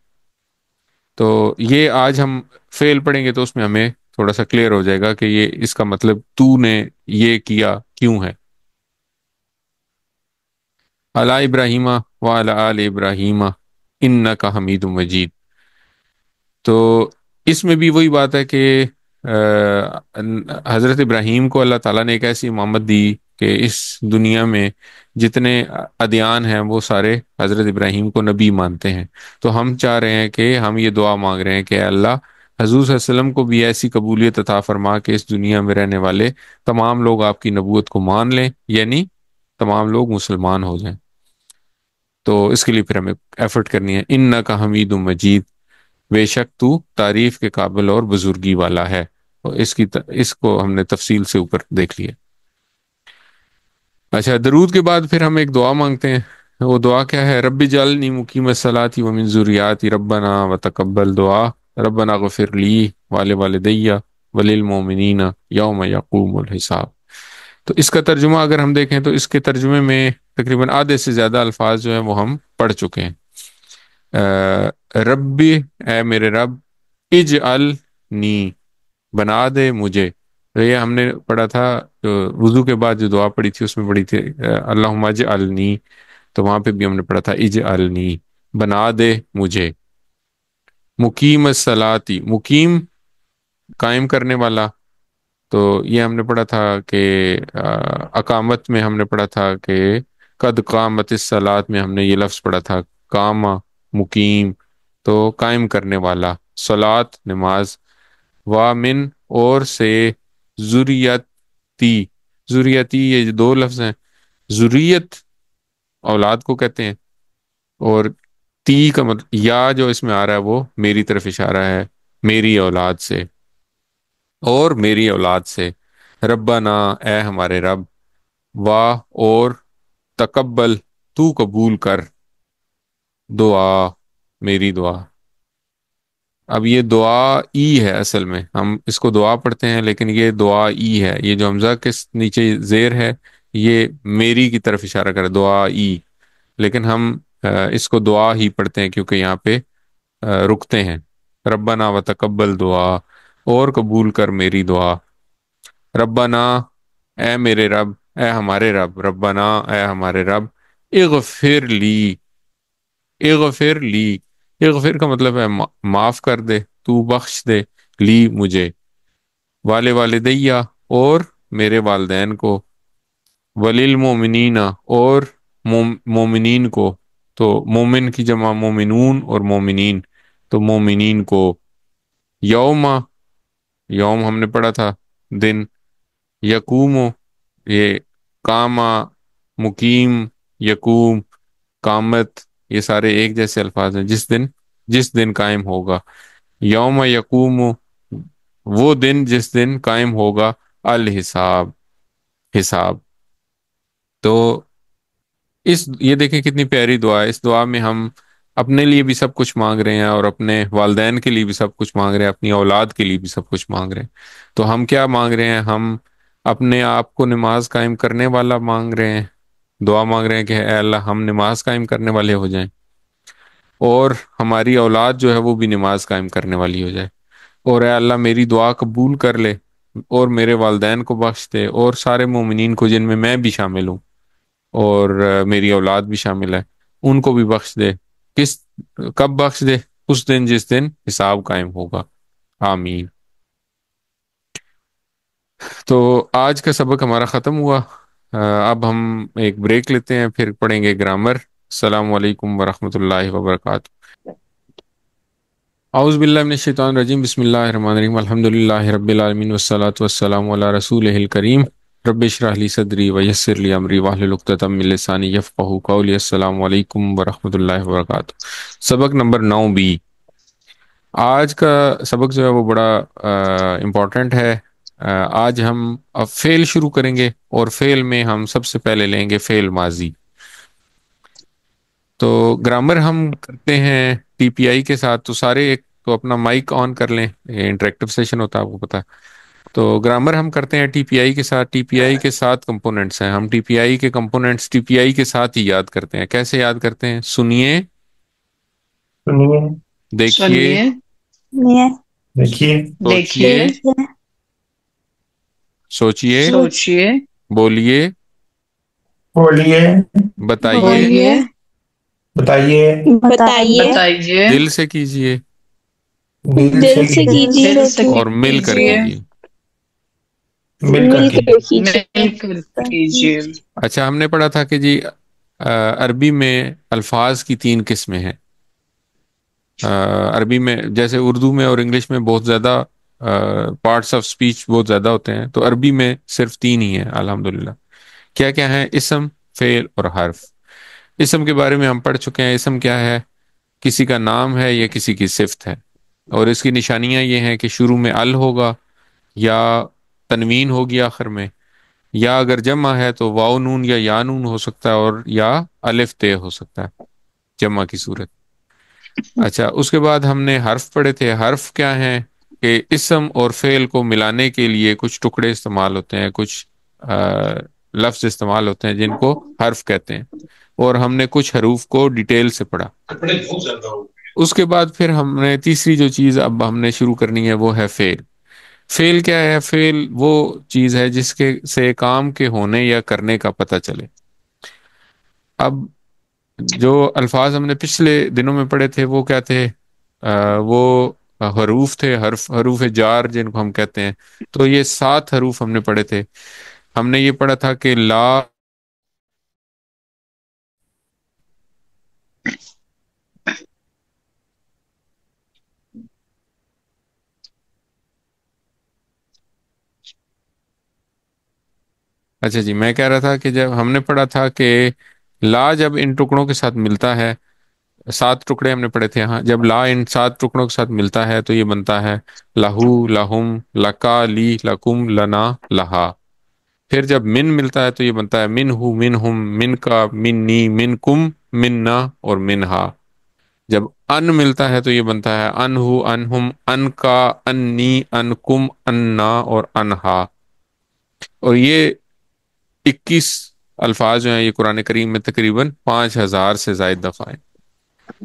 S1: تو یہ آج ہم فعل پڑھیں گے تو اس میں ہمیں تھوڑا سا کلیئر ہو جائے گا کہ یہ اس کا مطلب تو نے یہ کیا کیوں ہے. علی ابراہیم وعلی آل ابراہیم انک حمید مجید. تو اس میں بھی وہی بات ہے کہ حضرت ابراہیم کو اللہ تعالیٰ نے ایک ایسی امامت دی کہ اس دنیا میں جتنے ادیان ہیں وہ سارے حضرت ابراہیم کو نبی مانتے ہیں. تو ہم چاہ رہے ہیں کہ ہم یہ دعا مانگ رہے ہیں کہ اے اللہ، حضور صلی اللہ علیہ وسلم کو بھی ایسی قبولیت عطا فرما کہ اس دنیا میں رہنے والے تمام لوگ آپ کی نبوت کو مان لیں، یعنی تمام لوگ مسلمان ہو جائیں. تو اس کے لیے پھر ہمیں ایفرٹ کرنی ہے. انک حمید مجید، بے شک تو تعریف کے قابل اور بزرگی والا ہے. اور اس کو ہم نے تفصیل سے اوپر دیکھ لیا. اچھا، درود کے بعد پھر ہم ایک دعا مانگتے ہیں. وہ دعا کیا ہے؟ رب جعلنی مقیم الصلاۃ ومن ذریاتی ربنا وتقبل دعا ربنا غفر لی ولوالدی وللمؤمنین یوم یقوم الحساب. تو اس کا ترجمہ اگر ہم دیکھیں تو اس کے ترجمے میں تقریباً آدھے سے زیادہ الفاظ جو ہیں وہ ہم پڑھ چکے ہیں. ربی، اے میرے رب، اجعلنی، بنا دے مجھے. تو یہ ہم نے پڑھا تھا وضو کے بعد جو دعا پڑھی تھی اس میں پڑھی تھی اللہم اجعلنی. تو وہاں پہ بھی ہم نے پڑھا تھا اجعلنی، بنا دے مجھے. مقیم الصلاتی، مقیم قائم کرنے والا. تو یہ ہم نے پڑھا تھا کہ اقامت میں ہم نے پڑھا تھا کہ قد قامت الصلاۃ میں ہم نے یہ لفظ پڑھا تھا قامہ، مقیم، تو قائم کرنے والا. صلاۃ نماز، وامن اور سے، ذریتی، ذریتی یہ جو دو لفظ ہیں، ذریت اولاد کو کہتے ہیں، اور تی کا مطلب یا جو اس میں آ رہا ہے وہ میری طرف اشارہ ہے، میری اولاد سے، اور میری اولاد سے. ربنا، اے ہمارے رب، واہ اور تقبل، تو قبول کر، دعا، میری دعا. اب یہ دعا ای ہے، اصل میں ہم اس کو دعا پڑھتے ہیں لیکن یہ دعا ای ہے. یہ جو حمزہ کے نیچے زیر ہے یہ میری کی طرف اشارہ کر دعا ای، لیکن ہم اس کو دعا ہی پڑھتے ہیں کیونکہ یہاں پہ رکتے ہیں. ربنا وتقبل دعا، اور قبول کر میری دعا. ربنا، اے میرے رب، اے ہمارے رب. ربنا، اے ہمارے رب. اغفر لی، اغفر لی، اغفر کا مطلب ہے معاف کر دے، تو بخش دے، لی مجھے، والدیہ اور میرے والدین کو، وللمؤمنین اور مومنین کو. تو مومن کی جمع مومنون اور مومنین، تو مومنین کو. یوم، یوم ہم نے پڑھا تھا دن. یقوم، یہ کاما، مقیم، یقوم، قامت، یہ سارے ایک جیسے الفاظ ہیں. جس دن، جس دن قائم ہوگا. یوم یقوم، وہ دن جس دن قائم ہوگا الحساب، حساب. تو یہ دیکھیں کتنی پیاری دعا ہے. اس دعا میں ہم اپنے لیے بھی سب کچھ مانگ رہے ہیں اور اپنے والدین کے لیے بھی سب کچھ مانگ رہے ہیں, اپنی اولاد کے لیے بھی سب کچھ مانگ رہے ہیں. تو ہم کیا مانگ رہے ہیں؟ ہم اپنے آپ کو نماز قائم کرنے والا مانگ رہے ہیں, دعا مانگ رہے ہیں کہ اے اللہ ہم نماز قائم کرنے والے ہو جائیں, اور ہماری اولاد جو ہے وہ بھی نماز قائم کرنے والی ہو جائے, اور اے اللہ میری دعا قبول کر لے, اور میرے والدین کو بخش دے, اور سارے مومنین کو جن میں بھی شامل ہوں, اور میری اولاد بھی شامل ہے, ان کو بھی بخش دے. کس کب بخش دے؟ اس دن جس دن حساب قائم ہوگا. آمین. تو آج کا سبق ہمارا ختم ہوا. اب ہم ایک بریک لیتے ہیں, پھر پڑھیں گے گرامر. السلام علیکم ورحمۃ اللہ وبرکاتہ. اعوذ باللہ من الشیطان الرجیم. بسم اللہ الرحمن الرحیم. الحمد للہ رب العالمین والصلاة والسلام علی رسولہ الکریم. رب اشرح لی صدری ویسر لی امری واحلل عقدۃ من لسانی یفقہوا قولی. السلام علیکم ورحمۃ اللہ وبرکاتہ. سبق نمبر 9 بھی. آج کا سبق جو ہے وہ بڑا امپورٹنٹ ہے. آج ہم اب فعل شروع کریں گے, اور فعل میں ہم سب سے پہلے لیں گے فعل ماضی. تو گرامر ہم کرتے ہیں ٹی پی آئی کے ساتھ. تو سارے ایک تو اپنا مائک آن کر لیں, انٹریکٹیو سیشن ہوتا ہے آپ کو پتا. تو گرامر ہم کرتے ہیں ٹی پی آئی کے ساتھ. ٹی پی آئی کے ساتھ کمپوننٹس ہیں. ہم ٹی پی آئی کے کمپوننٹس ٹی پی آئی کے ساتھ ہی یاد کرتے ہیں. کیسے یاد کرتے ہیں؟ سنیے,
S2: سنیے,
S1: دیکھیے,
S3: سنیے,
S2: دیکھیے,
S1: سوچیے,
S3: دیکھیے,
S1: سوچیے,
S3: سوچیے,
S1: بولیے,
S2: بولیے,
S1: بتائیے,
S3: بولیے,
S2: بتائیے,
S3: بتائیے,
S1: دل سے کیجیے,
S2: دل سے
S3: دل سے
S1: اور مل کر
S3: کیجیے,
S1: کیجیے.
S2: مل کر کے.
S3: مل کر کیجیے.
S1: اچھا, ہم نے پڑھا تھا کہ جی عربی میں الفاظ کی 3 قسمیں ہیں. عربی میں جیسے اردو میں اور انگلش میں بہت زیادہ پارٹس آف سپیچ بہت زیادہ ہوتے ہیں, تو عربی میں صرف 3 ہی ہیں الحمدللہ. کیا کیا ہیں؟ اسم, فعل اور حرف. اسم کے بارے میں ہم پڑھ چکے ہیں. اسم کیا ہے؟ کسی کا نام ہے یا کسی کی صفت ہے, اور اس کی نشانیاں یہ ہیں کہ شروع میں ال ہوگا, یا تنوین ہوگی آخر میں, یا اگر جمع ہے تو واو نون یا یا نون ہو سکتا ہے, اور یا الف تے ہو سکتا ہے جمع کی صورت. اچھا, اس کے بعد ہم نے حرف پڑھے تھے. حرف کیا ہیں؟ کہ اسم اور فعل کو ملانے کے لیے کچھ ٹکڑے استعمال ہوتے ہیں, کچھ لفظ استعمال ہوتے ہیں جن کو حرف کہتے ہیں, اور ہم نے کچھ حروف کو ڈیٹیل سے پڑھا. اس کے بعد پھر ہم نے تیسری جو چیز اب ہم نے شروع کرنی ہے وہ ہے فعل. فعل کیا ہے؟ فعل وہ چیز ہے جس کے سے کام کے ہونے یا کرنے کا پتہ چلے. اب جو الفاظ ہم نے پچھلے دنوں میں پڑھے تھے وہ کیا تھے؟ وہ حروف تھے, حروف جار جن کو ہم کہتے ہیں. تو یہ 7 حروف ہم نے پڑھے تھے. ہم نے یہ پڑھا تھا کہ لا, اچھا جی, میں کہہ رہا تھا کہ جب ہم نے پڑھا تھا کہ لا جب ان ٹکڑوں کے ساتھ ملتا ہے, 7 ٹکڑے ہم نے پڑھے تھے. ہاں, جب لا ان 7 ٹکڑوں کے ساتھ ملتا ہے تو یہ بنتا ہے لہو, لہم, لکا, لی, لکم, لنا, لہا. پھر جب من ملتا ہے تو یہ بنتا ہے من ہو, من ہم, من کا, منی, من کم, مننا اور منہا. جب ان ملتا ہے تو یہ بنتا ہے ان ہو, ان ہم, ان کا, انی, ان کم, انا اور انہا. اور یہ 21 الفاظ جو ہیں یہ قرآن کریم میں تقریباً 5000 سے زائد دفعہ ہیں.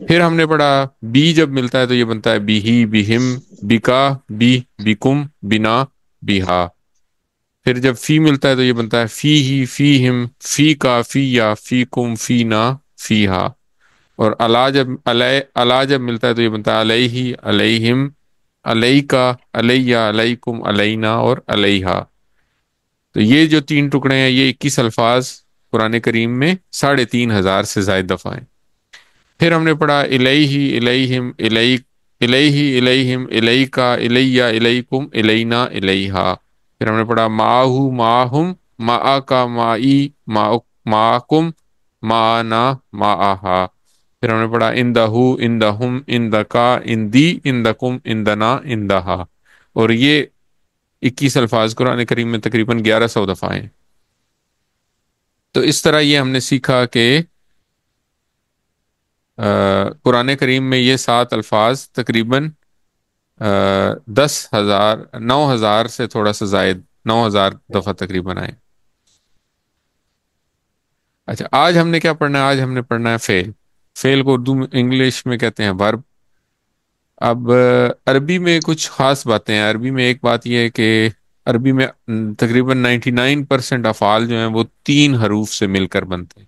S1: پھر ہم نے پڑھا بی جب ملتا ہے تو یہ بنتا ہے بی ہی, بہم, بکا, بی, بکم, بنا, بیہا. پھر جب فی ملتا ہے تو یہ بنتا ہے فی ہی, فی ہم, فی کا, فی یا, فی کم, فی نا, فی ہا. اور الا جب ملتا ہے تو یہ بنتا ہے علیہ, علیہم, علیہ کا, علیہ, علیکم, علینا اور علیہا. تو یہ جو 3 ٹکڑے ہیں یہ 21 الفاظ قرآن کریم میں 3500 سے زائد دفعہ ہیں. پھر ہم نے پڑھا الیہ, الیہم, الیک, الیہ, الیہم, الیکا, الیہ, الیکم, الینا, الیہا. پھر ہم نے پڑھا معاہو, معاہم, معا کا, معی, معاکم, معنا, معاہا. پھر ہم نے پڑھا اندہو, اندہم, اندکا, اندی, اندکم, اندنا, اندہا. اور یہ 21 الفاظ قرآن کریم میں تقریباً 1100 دفعہ ہیں. تو اس طرح یہ ہم نے سیکھا کہ قرآن کریم میں یہ 7 الفاظ تقریباً 10,000 9,000 سے تھوڑا سا زائد 9,000 دفعہ تقریباً آئے. اچھا، آج ہم نے کیا پڑھنا ہے؟ آج ہم نے پڑھنا ہے فعل. فعل کو اردو میں انگلش میں کہتے ہیں ورب. اب عربی میں کچھ خاص باتیں ہیں. عربی میں ایک بات یہ ہے کہ عربی میں تقریباً 99% افعال جو ہیں وہ 3 حروف سے مل کر بنتے ہیں.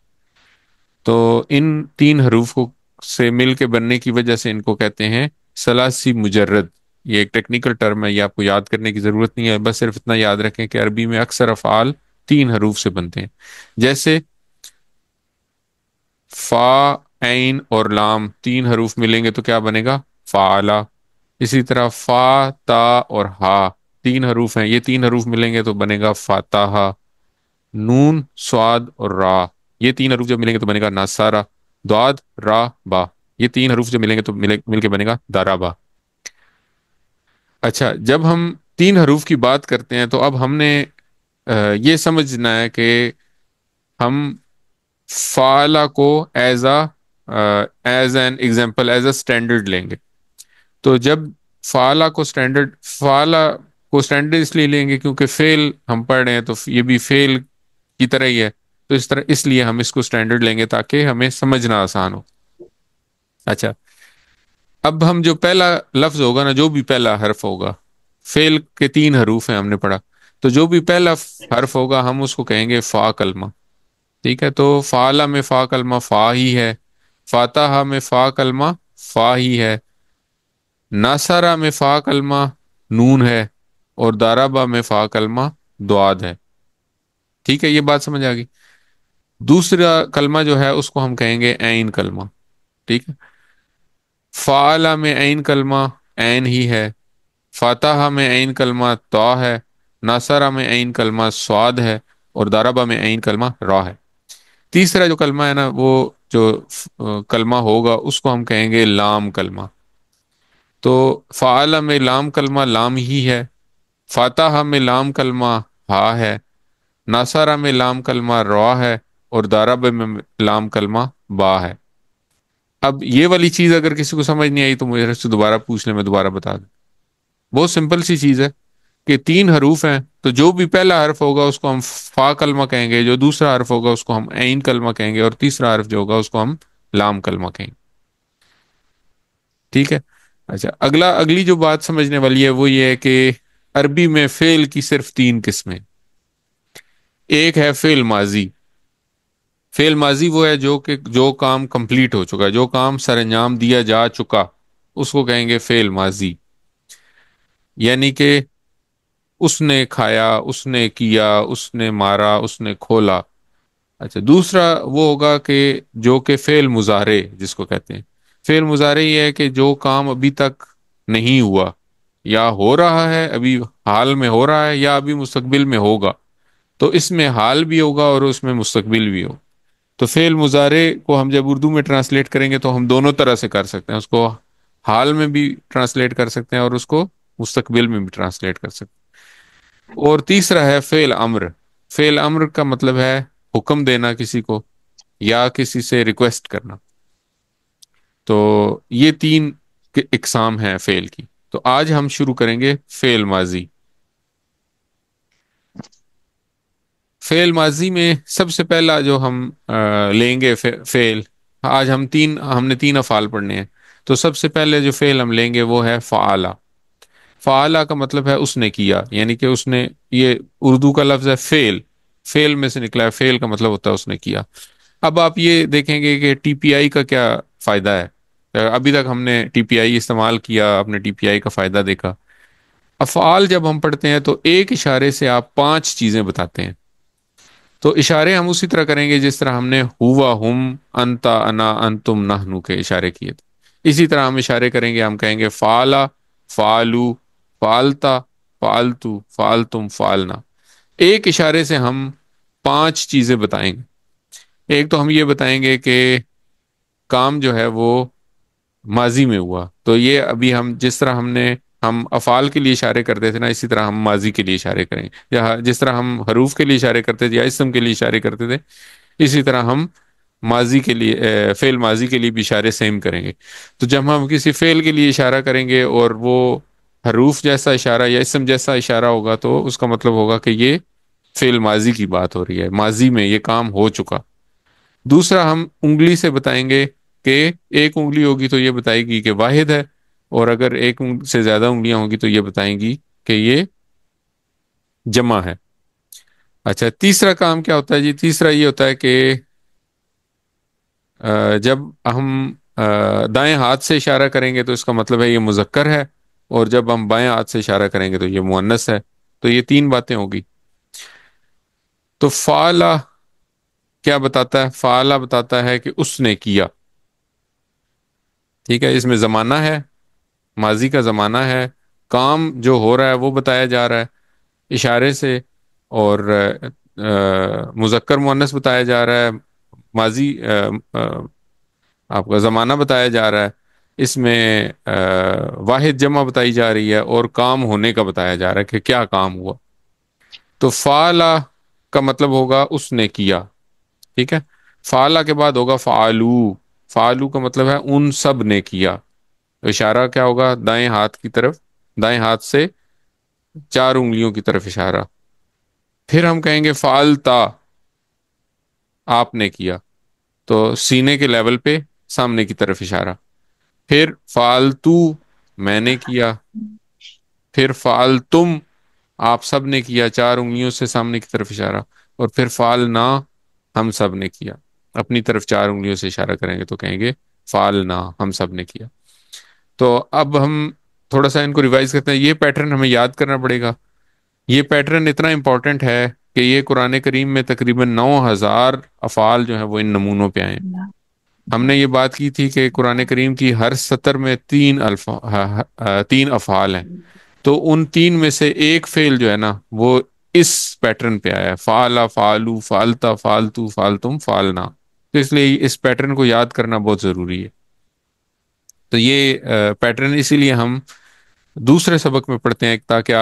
S1: تو ان 3 حروف کو سے مل کے بننے کی وجہ سے ان کو کہتے ہیں ثلاثی مجرد. یہ ایک ٹیکنیکل ٹرم ہے، یہ آپ کو یاد کرنے کی ضرورت نہیں ہے، بس صرف اتنا یاد رکھیں کہ عربی میں اکثر افعال 3 حروف سے بنتے ہیں. جیسے فا، عین اور لام 3 حروف ملیں گے تو کیا بنے گا؟ فعلا. اسی طرح فا، تا اور ہا 3 حروف ہیں، یہ 3 حروف ملیں گے تو بنے گا فاتحہ. نون، سواد اور را، یہ 3 حروف جب ملیں گے تو بنے گا ناصارہ. دعاد، را، با، یہ 3 حروف جب ملیں گے تو مل کے بنے گا دارابا. اچھا، جب ہم 3 حروف کی بات کرتے ہیں تو اب ہم نے یہ سمجھنا ہے کہ ہم فعلا کو as an example, as a standard لیں گے. تو جب فعلا کو اسٹینڈرڈ اس لیے لیں گے کیونکہ فعل ہم پڑھ رہے ہیں تو یہ بھی فعل کی طرح ہی ہے، تو اس لیے ہم اس کو اسٹینڈرڈ لیں گے تاکہ ہمیں سمجھنا آسان ہو. اچھا، اب ہم جو پہلا لفظ ہوگا نا، جو بھی پہلا حرف ہوگا، فعل کے 3 حروف ہیں ہم نے پڑھا، تو جو بھی پہلا حرف ہوگا ہم اس کو کہیں گے فا کلمہ. ٹھیک ہے، تو فعلا میں فا کلمہ فا ہی ہے، فاتحہ میں فا کلمہ فا ہی ہے، ناصرہ میں فا کلمہ نون ہے، اور دارابا میں فا کلمہ دعاد ہے. ٹھیک ہے، یہ بات سمجھ آ گئی. دوسرا کلمہ جو ہے اس کو ہم کہیں گے عین کلمہ. ٹھیک ہے، فعلا میں عین کلمہ عین ہی ہے، فاتحہ میں عین کلمہ تا ہے، ناصرہ میں عین کلمہ سواد ہے، اور دارابا میں عین کلمہ را ہے. تیسرا جو کلمہ ہے نا، وہ جو کلمہ ہوگا اس کو ہم کہیں گے لام کلمہ. تو فعلا میں لام کلمہ لام ہی ہے، فاتحہ میں لام کلمہ ہا ہے، ناصرہ میں لام کلمہ را ہے، اور دارابا میں لام کلمہ با ہے. اب یہ والی چیز اگر کسی کو سمجھ نہیں آئی تو مجھے سے دوبارہ پوچھ لیں، میں دوبارہ بتا دوں. بہت سمپل سی چیز ہے کہ 3 حروف ہیں، تو جو بھی پہلا حرف ہوگا اس کو ہم فا کلمہ کہیں گے، جو دوسرا حرف ہوگا اس کو ہم عین کلمہ کہیں گے، اور تیسرا حرف جو ہوگا اس کو ہم لام کلمہ کہیں گے. ٹھیک ہے. اچھا، اگلی جو بات سمجھنے والی ہے وہ یہ ہے کہ عربی میں فعل کی صرف 3 قسمیں. ایک ہے فعل ماضی. فعل ماضی وہ ہے جو کام کمپلیٹ ہو چکا ہے، جو کام سر انجام دیا جا چکا، اس کو کہیں گے فعل ماضی. یعنی کہ اس نے کھایا، اس نے کیا، اس نے مارا، اس نے کھولا. اچھا، دوسرا وہ ہوگا کہ فعل مضارع جس کو کہتے ہیں. فعل مضارع یہ ہے کہ جو کام ابھی تک نہیں ہوا، یا ہو رہا ہے، ابھی حال میں ہو رہا ہے، یا ابھی مستقبل میں ہوگا. تو اس میں حال بھی ہوگا اور اس میں مستقبل بھی ہوگا. تو فعل مضارع کو ہم جب اردو میں ٹرانسلیٹ کریں گے تو ہم دونوں طرح سے کر سکتے ہیں. اس کو حال میں بھی ٹرانسلیٹ کر سکتے ہیں اور اس کو مستقبل میں بھی ٹرانسلیٹ کر سکتے ہیں. اور تیسرا ہے فعل امر. فعل امر کا مطلب ہے حکم دینا کسی کو، یا کسی سے ریکویسٹ کرنا. تو یہ 3 اقسام ہیں فعل کی. تو آج ہم شروع کریں گے فعل ماضی. فعل ماضی میں سب سے پہلا جو ہم لیں گے فعل، آج ہم نے 3 افعال پڑھنے ہیں. تو سب سے پہلے جو فعل ہم لیں گے وہ ہے فعلا. فعلا کا مطلب ہے اس نے کیا، یعنی کہ اس نے، یہ اردو کا لفظ ہے فعل، فعل میں سے نکلا ہے. فعل کا مطلب ہوتا ہے اس نے کیا. اب آپ یہ دیکھیں گے کہ ٹی پی آئی کا کیا فائدہ ہے. ابھی تک ہم نے ٹی پی آئی استعمال کیا، اپنے ٹی پی آئی کا فائدہ دیکھا. افعال جب ہم پڑھتے ہیں تو ایک اشارے سے آپ 5 چیزیں بتاتے ہیں. تو اشارے ہم اسی طرح کریں گے جس طرح ہم نے ہوا، ہم، انتا، انا، انتم، نحنو کے اشارے کیے تھے. اسی طرح ہم اشارے کریں گے، ہم کہیں گے فعلا، فعلو، فعلتا، فعلتو، فعلتم، فعلنا. ایک اشارے سے ہم 5 چیزیں بتائیں گے. ایک تو ہم یہ بتائیں گے کہ کام جو ہے وہ ماضی میں ہوا. تو یہ ابھی ہم جس طرح ہم نے ہم افعال کے لیے اشارے کرتے تھے نا، اسی طرح ہم ماضی کے لیے اشارے کریں، یا جس طرح ہم حروف کے لیے اشارے کرتے تھے یا اسم کے لیے اشارے کرتے تھے، اسی طرح ہم ماضی کے لیے فعل ماضی کے لیے بھی اشارے سیم کریں گے۔ تو جب ہم کسی فعل کے لیے اشارہ کریں گے اور وہ حروف جیسا اشارہ یا اسم جیسا اشارہ ہوگا، تو اس کا مطلب ہوگا کہ یہ فعل ماضی کی بات ہو رہی ہے، ماضی میں یہ کام ہو چکا۔ دوسرا ہم انگلی سے بتائیں گے کہ ایک انگلی ہوگی تو یہ بتائے گی کہ واحد ہے، اور اگر ایک سے زیادہ انگلیاں ہوگی تو یہ بتائیں گی کہ یہ جمع ہے۔ اچھا، تیسرا کام کیا ہوتا ہے جی؟ تیسرا یہ ہوتا ہے کہ جب ہم دائیں ہاتھ سے اشارہ کریں گے تو اس کا مطلب ہے یہ مذکر ہے، اور جب ہم بائیں ہاتھ سے اشارہ کریں گے تو یہ مؤنث ہے۔ تو یہ تین باتیں ہوگی۔ تو فعلا کیا بتاتا ہے؟ فعلا بتاتا ہے کہ اس نے کیا، ٹھیک ہے، اس میں زمانہ ہے، ماضی کا زمانہ ہے، کام جو ہو رہا ہے وہ بتایا جا رہا ہے اشارے سے، اور مذکر مؤنث بتایا جا رہا ہے، ماضی آپ کا زمانہ بتایا جا رہا ہے، اس میں واحد جمع بتائی جا رہی ہے، اور کام ہونے کا بتایا جا رہا ہے کہ کیا کام ہوا۔ تو فعلا کا مطلب ہوگا اس نے کیا، ٹھیک ہے۔ فعلا کے بعد ہوگا فعلو، فعلو کا مطلب ہے ان سب نے کیا۔ اشارہ کیا ہوگا؟ دائیں ہاتھ کی طرف، دائیں ہاتھ سے چار انگلیوں کی طرف اشارہ۔ پھر ہم کہیں گے فعلتا، آپ نے کیا، تو سینے کے لیول پہ سامنے کی طرف اشارہ۔ پھر فعلتو، میں نے کیا۔ پھر فعلتم، آپ سب نے کیا، چار انگلیوں سے سامنے کی طرف اشارہ۔ اور پھر فعلنا، ہم سب نے کیا، اپنی طرف چار انگلیوں سے اشارہ کریں گے تو کہیں گے فعلنا، ہم سب نے کیا۔ تو اب ہم تھوڑا سا ان کو ریوائز کرتے ہیں۔ یہ پیٹرن ہمیں یاد کرنا پڑے گا۔ یہ پیٹرن اتنا امپورٹنٹ ہے کہ یہ قرآن کریم میں تقریباً 9000 افعال جو ہیں وہ ان نمونوں پہ آئے ہیں۔ ہم نے یہ بات کی تھی کہ قرآن کریم کی ہر سطر میں تین افعال ہیں، تو ان تین میں سے ایک فعل جو ہے نا وہ اس پیٹرن پہ آیا ہے، فعلا، فعلو، فعلتا، فعلتو، فعلتم، فعلنا۔ تو اس لیے اس پیٹرن کو یاد کرنا بہت ضروری ہے۔ تو یہ پیٹرن اسی لیے ہم دوسرے سبق میں پڑھتے ہیں تاکہ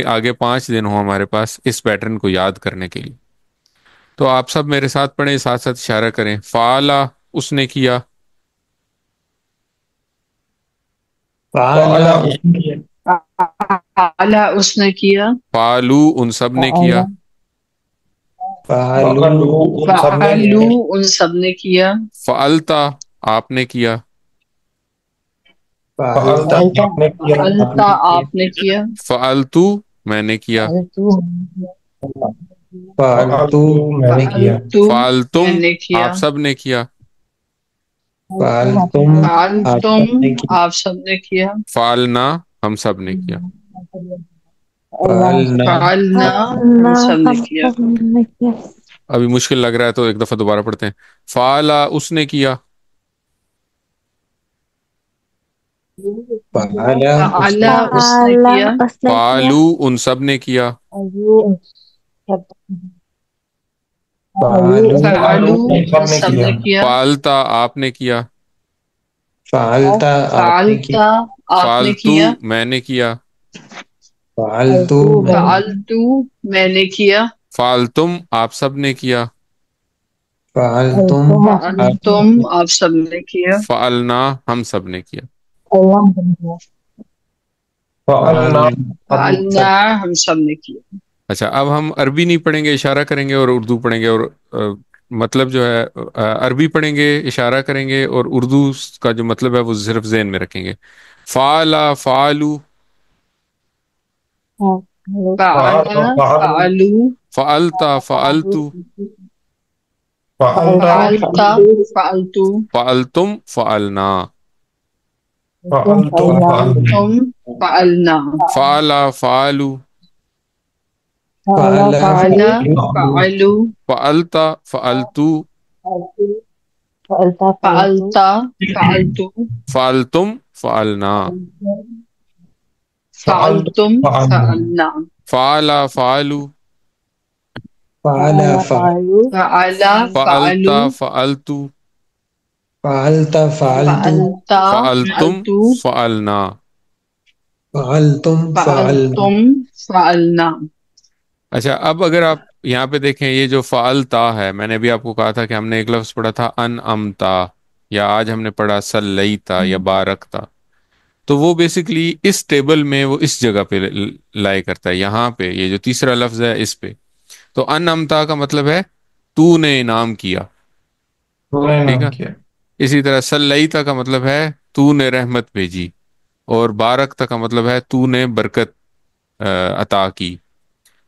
S1: آگے 5 دن ہو ہمارے پاس اس پیٹرن کو یاد کرنے کے لیے۔ تو آپ سب میرے ساتھ پڑھیں، ساتھ ساتھ اشارہ کریں۔ فعلا، اس نے کیا۔
S2: فعلا اس نے کیا۔
S3: فعلا اس نے کیا۔
S1: فعلو، ان سب نے کیا۔
S2: فعلو ان سب نے
S3: فعلو
S2: کیا۔
S3: ان سب نے کیا۔
S1: فعلتا، آپ نے کیا۔
S2: فعلتا آپ نے کیا۔
S3: فعلتا آپ نے کیا۔
S1: فعلتو، میں نے کیا۔
S2: فعلتو میں نے کیا۔
S3: فعلتو میں
S1: فعلتم،
S3: نے کیا۔
S1: آپ سب نے کیا۔
S2: فعلتم آپ
S3: فعلتم
S2: سب نے کیا۔
S3: آپ سب نے کیا۔
S1: فعلنا، ہم سب نے کیا۔
S2: فعلنا
S3: فعلنا ہم سب نے کیا۔
S1: ابھی مشکل لگ رہا ہے تو ایک دفعہ دوبارہ پڑھتے ہیں۔ فعلا، اس نے کیا۔
S2: فعلا
S3: فعلا اس نے کیا۔
S1: فعلو، ان سب نے کیا۔
S2: فعلو
S3: فعلو
S2: ان سب
S3: ان
S2: نے
S3: سب
S2: کیا۔
S3: نے کیا۔
S1: فعلتا، آپ نے کیا۔
S2: فعلتا آپ نے کیا۔
S3: فعلتا آپ نے
S1: فعلتو،
S3: کیا۔
S1: میں نے کیا۔
S2: فعلتو
S3: فعلتو میں نے کیا۔
S1: فعلتم، آپ سب نے کیا۔
S2: فعلتم
S3: فعلتم آپ سب نے کیا۔
S1: فعلنا، ہم سب نے کیا۔
S2: فعلنا
S3: فعلنا ہم سب نے کیا۔
S1: اچھا، اب ہم عربی نہیں پڑھیں گے، اشارہ کریں گے، اور اردو پڑھیں گے، اور مطلب جو ہے عربی پڑھیں گے، اشارہ کریں گے، اور اردو کا جو مطلب ہے وہ صرف ذہن میں رکھیں گے۔ فعلا، فعلو،
S3: فعلا فعلو،
S1: فعلتا، فعلتو،
S3: فعلتا فعلتو،
S1: فعلتم، فعلنا۔
S2: فعلتم
S3: فعلتم فعلنا،
S1: فعلا، فعلو،
S2: فعلا
S3: فعلا فعلو،
S1: فعلتا، فعلتو،
S3: فعلتا فعلتو،
S1: فعلتم، فعلنا۔
S3: فعلتم فعلنا،
S1: فعلا، فعلو،
S2: فعلا فعلو
S3: فعلا فعلو،
S1: فعلتا، فعلتو،
S2: فعلتا فعلتو
S3: فعلتا
S1: فعلتم،
S3: فعلتو،
S1: فعلنا۔
S2: فعلتم فعلنا
S3: فعلتم فعلنا.
S1: اچھا، اب اگر آپ یہاں پہ دیکھیں، یہ جو فعلتا ہے، میں نے بھی آپ کو کہا تھا کہ ہم نے ایک لفظ پڑھا تھا ان امتا، یا آج ہم نے پڑھا سلیتا یا بارکتا. تو وہ بیسیکلی اس ٹیبل میں وہ اس جگہ پہ لائے کرتا ہے، یہاں پہ یہ جو تیسرا لفظ ہے اس پہ. تو ان امتا کا مطلب ہے تو نے انعام کیا،
S2: تو نے
S1: ٹھیک
S2: نام
S1: ہے.
S2: کیا.
S1: اسی طرح سلیتا کا مطلب ہے تو نے رحمت بھیجی، اور بارکتا کا مطلب ہے تو نے برکت عطا کی.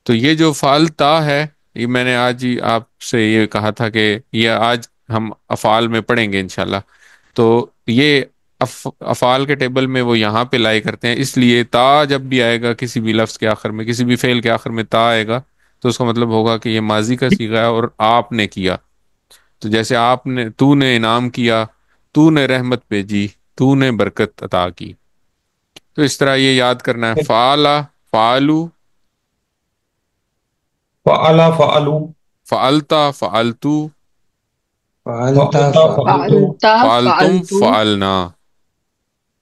S1: تو یہ جو فعلتا ہے، یہ میں نے آج ہی آپ سے یہ کہا تھا کہ یہ آج ہم افعال میں پڑھیں گے انشاءاللہ. تو یہ افعال کے ٹیبل میں وہ یہاں پہ لائے کرتے ہیں، اس لیے تا جب بھی آئے گا کسی بھی لفظ کے آخر میں، کسی بھی فعل کے آخر میں تا آئے گا، تو اس کا مطلب ہوگا کہ یہ ماضی کا صیغہ ہے اور آپ نے کیا. تو جیسے آپ نے، تو نے انعام کیا، تو نے رحمت بھیجی، تو نے برکت عطا کی. تو اس طرح یہ یاد کرنا ہے. فعلا، فعلو،
S2: فعلا فعلو،
S1: فعلتا، فعلتو،
S2: فعلتا فعلتو،
S3: فعلتا
S1: فعلتم،
S3: فعلتو،
S1: فعلنا.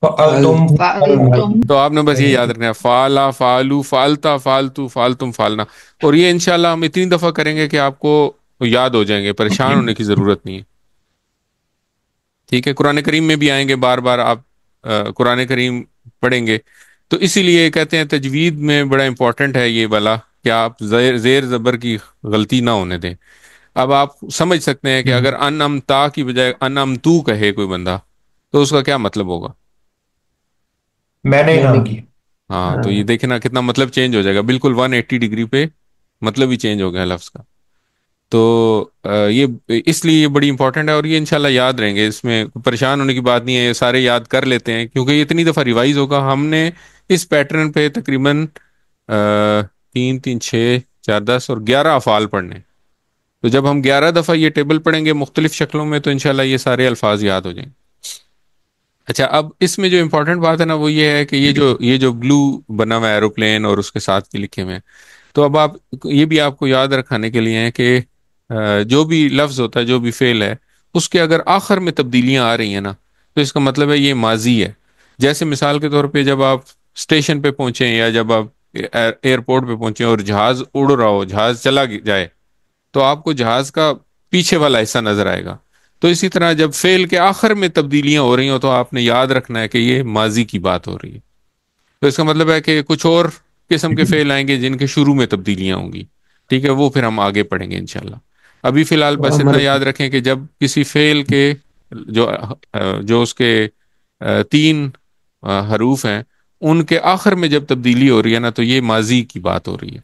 S2: فعلتم فعلنا.
S3: فعلتم.
S1: تو آپ نے بس یہ یاد رکھنا ہے، فعلا، فعلو، فعلتا، فعلتو، فعلتم، فعلنا. اور یہ انشاءاللہ ہم اتنی دفعہ کریں گے کہ آپ کو یاد ہو جائیں گے، پریشان ہونے کی ضرورت نہیں ہے. ٹھیک ہے، قرآن کریم میں بھی آئیں گے بار بار، آپ قرآن کریم پڑھیں گے. تو اسی لیے کہتے ہیں تجوید میں بڑا امپورٹنٹ ہے یہ والا، کہ آپ زیر زبر کی غلطی نہ ہونے دیں. اب آپ سمجھ سکتے ہیں کہ اگر ان امتا کی بجائے ان امتو کہے کوئی بندہ، تو اس کا کیا مطلب ہوگا.
S2: میں نے انعام کیا.
S1: ہاں، تو یہ دیکھیں نا کتنا مطلب چینج ہو جائے گا، بالکل 180 ڈگری پہ مطلب ہی چینج ہو گیا لفظ کا. تو یہ اس لیے یہ بڑی امپورٹنٹ ہے، اور یہ انشاءاللہ یاد رہیں گے، اس میں پریشان ہونے کی بات نہیں ہے، یہ سارے یاد کر لیتے ہیں کیونکہ یہ اتنی دفعہ ریوائز ہوگا. ہم نے اس پیٹرن پہ تقریباً 3 3 6 4 10 اور 11 افعال پڑھنے. تو جب ہم 11 دفعہ یہ ٹیبل پڑھیں گے مختلف شکلوں میں، تو انشاءاللہ یہ سارے الفاظ یاد ہو جائیں گے. اچھا، اب اس میں جو امپورٹنٹ بات ہے نا، وہ یہ ہے کہ یہ جو بلو بنا ہوا ہے ایروپلین اور اس کے ساتھ کے لکھے ہوئے ہیں، تو اب آپ یہ بھی آپ کو یاد رکھانے کے لیے ہیں کہ جو بھی لفظ ہوتا ہے، جو بھی فعل ہے، اس کے اگر آخر میں تبدیلیاں آ رہی ہیں نا، تو اس کا مطلب ہے یہ ماضی ہے. جیسے مثال کے طور پہ جب آپ اسٹیشن پہ پہنچیں، یا جب آپ ایئرپورٹ پہ پہنچیں اور جہاز اڑ رہا ہو، جہاز چلا جائے، تو آپ کو جہاز کا پیچھے والا حصہ نظر آئے گا. تو اسی طرح جب فعل کے آخر میں تبدیلیاں ہو رہی ہوں، تو آپ نے یاد رکھنا ہے کہ یہ ماضی کی بات ہو رہی ہے. تو اس کا مطلب ہے کہ کچھ اور قسم کے فعل آئیں گے جن کے شروع میں تبدیلیاں ہوں گی. ٹھیک ہے، وہ پھر ہم آگے پڑھیں گے انشاءاللہ. ابھی فی الحال بس اتنا
S2: امر
S1: یاد رکھیں کہ جب کسی فعل کے جو جو اس کے 3 حروف ہیں، ان کے آخر میں جب تبدیلی ہو رہی ہے نا، تو یہ ماضی کی بات ہو رہی ہے.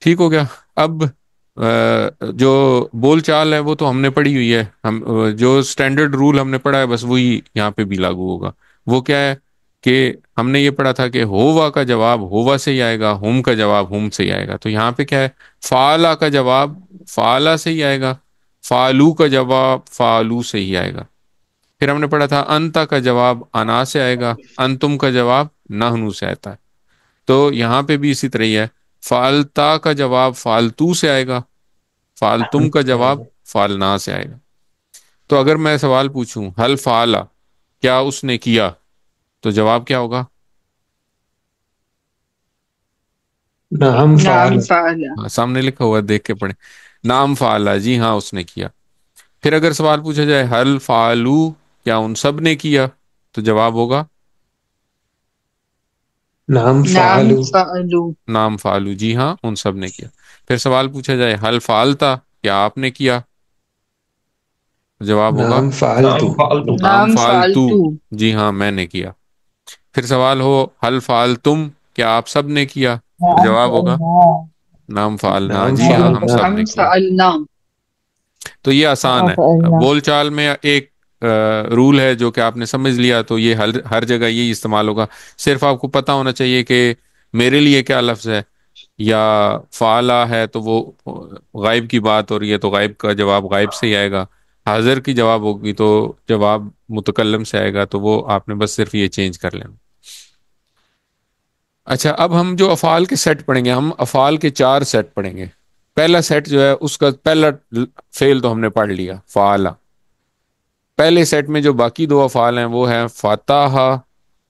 S1: ٹھیک ہو گیا. اب جو بول چال ہے وہ تو ہم نے پڑھی ہوئی ہے، ہم جو سٹینڈرڈ رول ہم نے پڑھا ہے بس وہی یہاں پہ بھی لاگو ہوگا. وہ کیا ہے کہ ہم نے یہ پڑھا تھا کہ ہوا کا جواب ہوا سے ہی آئے گا، ہم کا جواب ہم سے ہی آئے گا. تو یہاں پہ کیا ہے، فعلا کا جواب فعلا سے ہی آئے گا، فعلو کا جواب فعلو سے ہی آئے گا. پھر ہم نے پڑھا تھا انتا کا جواب انا سے آئے گا، انتم کا جواب نحنو سے آتا ہے. تو یہاں پہ بھی اسی طرح ہی ہے، فعلتا کا جواب فعلتو سے آئے گا، فعلتم کا جواب فعلنا سے آئے گا. تو اگر میں سوال پوچھوں حل فعلا، کیا اس نے کیا، تو جواب کیا ہوگا.
S2: نعم
S3: نعم
S2: فعل.
S3: فعل.
S1: ہاں، سامنے لکھا ہوا ہے، دیکھ کے پڑھیں. نام فعلا، جی ہاں اس نے کیا. پھر اگر سوال پوچھا جائے حل فعلو، کیا ان سب نے کیا، تو جواب ہوگا
S2: نعم
S3: نعم
S2: فعلوا.
S3: فعلوا.
S1: نام فعلو، جی ہاں ان سب نے کیا. پھر سوال پوچھا جائے حل فعلتا، کیا آپ نے کیا، تو جواب ہوگا
S2: نعم فعلت.
S1: نام
S3: نعم
S1: فعلتو،
S3: فعلت.
S1: جی ہاں میں نے کیا. پھر سوال ہو حل فعلتم، کیا آپ سب نے کیا، تو جواب ہوگا نام فعلنا،
S2: نعم
S1: جی ہاں ہم
S2: فعلنا.
S1: سب
S3: نعم
S1: نے کیا.
S3: فعلنا.
S1: تو یہ آسان ہے. بول چال میں ایک رول ہے جو کہ آپ نے سمجھ لیا، تو یہ ہر جگہ یہی استعمال ہوگا. صرف آپ کو پتہ ہونا چاہیے کہ میرے لیے کیا لفظ ہے، یا فعلا ہے تو وہ غائب کی بات ہو رہی ہے، تو غائب کا جواب غائب سے ہی آئے گا. حاضر کی جواب ہوگی تو جواب متکلم سے آئے گا. تو وہ آپ نے بس صرف یہ چینج کر لینا. اچھا، اب ہم جو افعال کے سیٹ پڑھیں گے، ہم افعال کے 4 سیٹ پڑھیں گے. پہلا سیٹ جو ہے اس کا پہلا فعل تو ہم نے پڑھ لیا، فعلا. پہلے سیٹ میں جو باقی 2 افعال ہیں وہ ہیں فاتحہ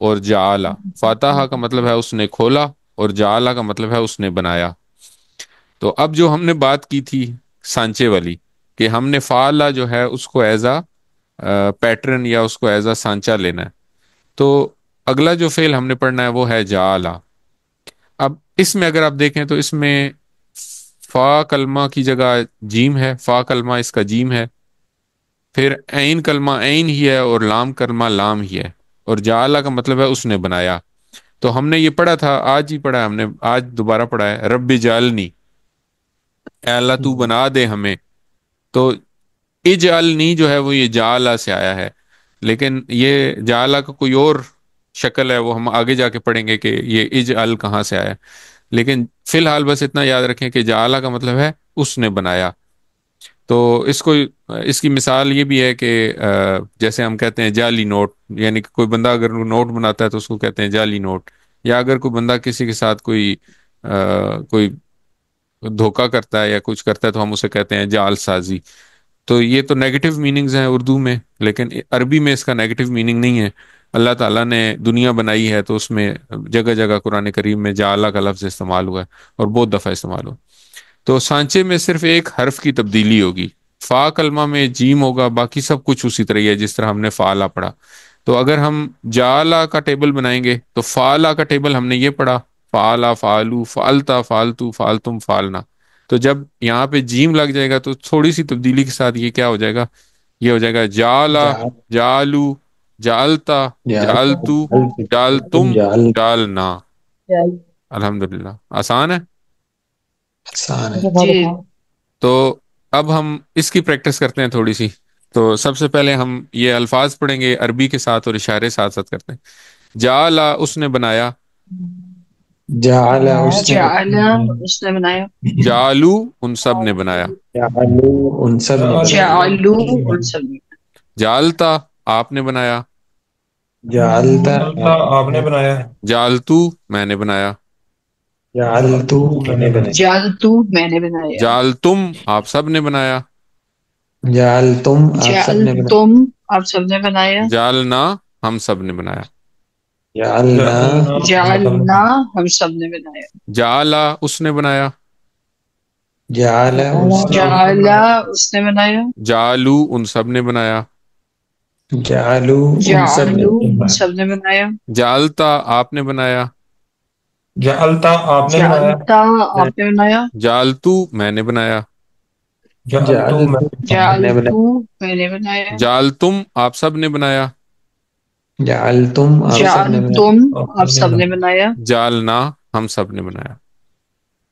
S1: اور جعلا، فاتحہ کا مطلب ہے اس نے کھولا، اور جعلا کا مطلب ہے اس نے بنایا۔ تو اب جو ہم نے بات کی تھی سانچے والی، کہ ہم نے فعلا جو ہے اس کو ایز اے پیٹرن یا اس کو ایز اے سانچا لینا ہے، تو اگلا جو فعل ہم نے پڑھنا ہے وہ ہے جعلا۔ اب اس میں اگر آپ دیکھیں تو اس میں فا کلمہ کی جگہ جیم ہے، فا کلمہ اس کا جیم ہے، پھر عین کلمہ عین ہی ہے، اور لام کلمہ لام ہی ہے، اور جعلا کا مطلب ہے اس نے بنایا۔ تو ہم نے یہ پڑھا تھا، آج ہی پڑھا ہے ہم نے، آج دوبارہ پڑھا ہے، رب جعلنی، اے اللہ تو بنا دے ہمیں۔ تو اجعلنی جو ہے وہ یہ جعلا سے آیا ہے، لیکن یہ جعلا کا کوئی اور شکل ہے، وہ ہم آگے جا کے پڑھیں گے کہ یہ اجعل کہاں سے آیا ہے۔ لیکن فی الحال بس اتنا یاد رکھیں کہ جعلا کا مطلب ہے اس نے بنایا۔ تو اس کو، اس کی مثال یہ بھی ہے کہ جیسے ہم کہتے ہیں جعلی نوٹ، یعنی کہ کوئی بندہ اگر نوٹ بناتا ہے تو اس کو کہتے ہیں جعلی نوٹ، یا اگر کوئی بندہ کسی کے ساتھ کوئی دھوکا کرتا ہے یا کچھ کرتا ہے تو ہم اسے کہتے ہیں جعل سازی۔ تو یہ تو نیگیٹو میننگز ہیں اردو میں، لیکن عربی میں اس کا نیگیٹو میننگ نہیں ہے۔ اللہ تعالیٰ نے دنیا بنائی ہے تو اس میں جگہ جگہ قرآن کریم میں جعلہ کا لفظ استعمال ہوا ہے، اور بہت دفعہ استعمال ہوا۔ تو سانچے میں صرف ایک حرف کی تبدیلی ہوگی، فا کلمہ میں جیم ہوگا، باقی سب کچھ اسی طرح ہی ہے جس طرح ہم نے فعلا پڑھا۔ تو اگر ہم جعلا کا ٹیبل بنائیں گے تو فعلا کا ٹیبل ہم نے یہ پڑھا، فعلا، فعلو، فعلتا، فعلتو، فعلتم، فعلنا۔ تو جب یہاں پہ جیم لگ جائے گا تو تھوڑی سی تبدیلی کے ساتھ یہ کیا ہو جائے گا، یہ ہو جائے گا جعلا،
S2: جعل
S1: جعلو، جعلتا،
S2: جعل
S1: جعلتو،
S2: تم
S1: جعلتم،
S2: جعل
S1: جعلنا۔ الحمدللہ، آسان ہے۔
S2: آسان ہے۔
S3: جی
S1: تو اب ہم اس کی پریکٹس کرتے ہیں تھوڑی سی۔ تو سب سے پہلے ہم یہ الفاظ پڑھیں گے عربی کے ساتھ، اور اشارے ساتھ ساتھ کرتے ہیں۔ جعلا، اس نے بنایا،
S2: جعل اس نے
S3: جعلا اس نے بنایا،
S1: جعلو، ان سب نے بنایا،
S2: جعلو ان سب نے بنایا،
S3: جعلو ان سب نے،
S1: جعلتا، آپ نے بنایا،
S2: جعلتا
S4: آپ نے بنایا،
S1: جعلتو، میں نے بنایا،
S2: جعلتو میں نے بنایا،
S3: جعلتو میں نے بنایا،
S1: جعلتم، آپ سب نے بنایا،
S2: جعلتم آپ سب نے بنایا،
S3: جعلتم آپ سب نے بنایا،
S1: جعلنا، ہم سب نے بنایا،
S2: جعلنا
S3: جعلنا ہم سب نے بنایا،
S1: جعلا، اس نے بنایا،
S2: جعل اس نے
S3: جعلا اس نے بنایا،
S1: جعلو، ان سب نے بنایا،
S2: جعلو ان سب نے
S3: جعلو ان
S2: بنایا،
S3: سب نے بنایا،
S1: جعلتا، آپ نے بنایا،
S4: جعلتا آپ نے بنایا،
S3: جعلتا آپ نے بنایا،
S1: جعلتو، میں نے بنایا،
S4: جعلتو میں
S2: میں نے بنایا،
S3: جعلتو میں نے بنایا،
S1: جعلتم، آپ سب نے بنایا،
S2: جعلتم آپ سب نے بنایا،
S3: جعلتم آپ سب نے بنایا،
S1: جعلنا، ہم سب نے بنایا۔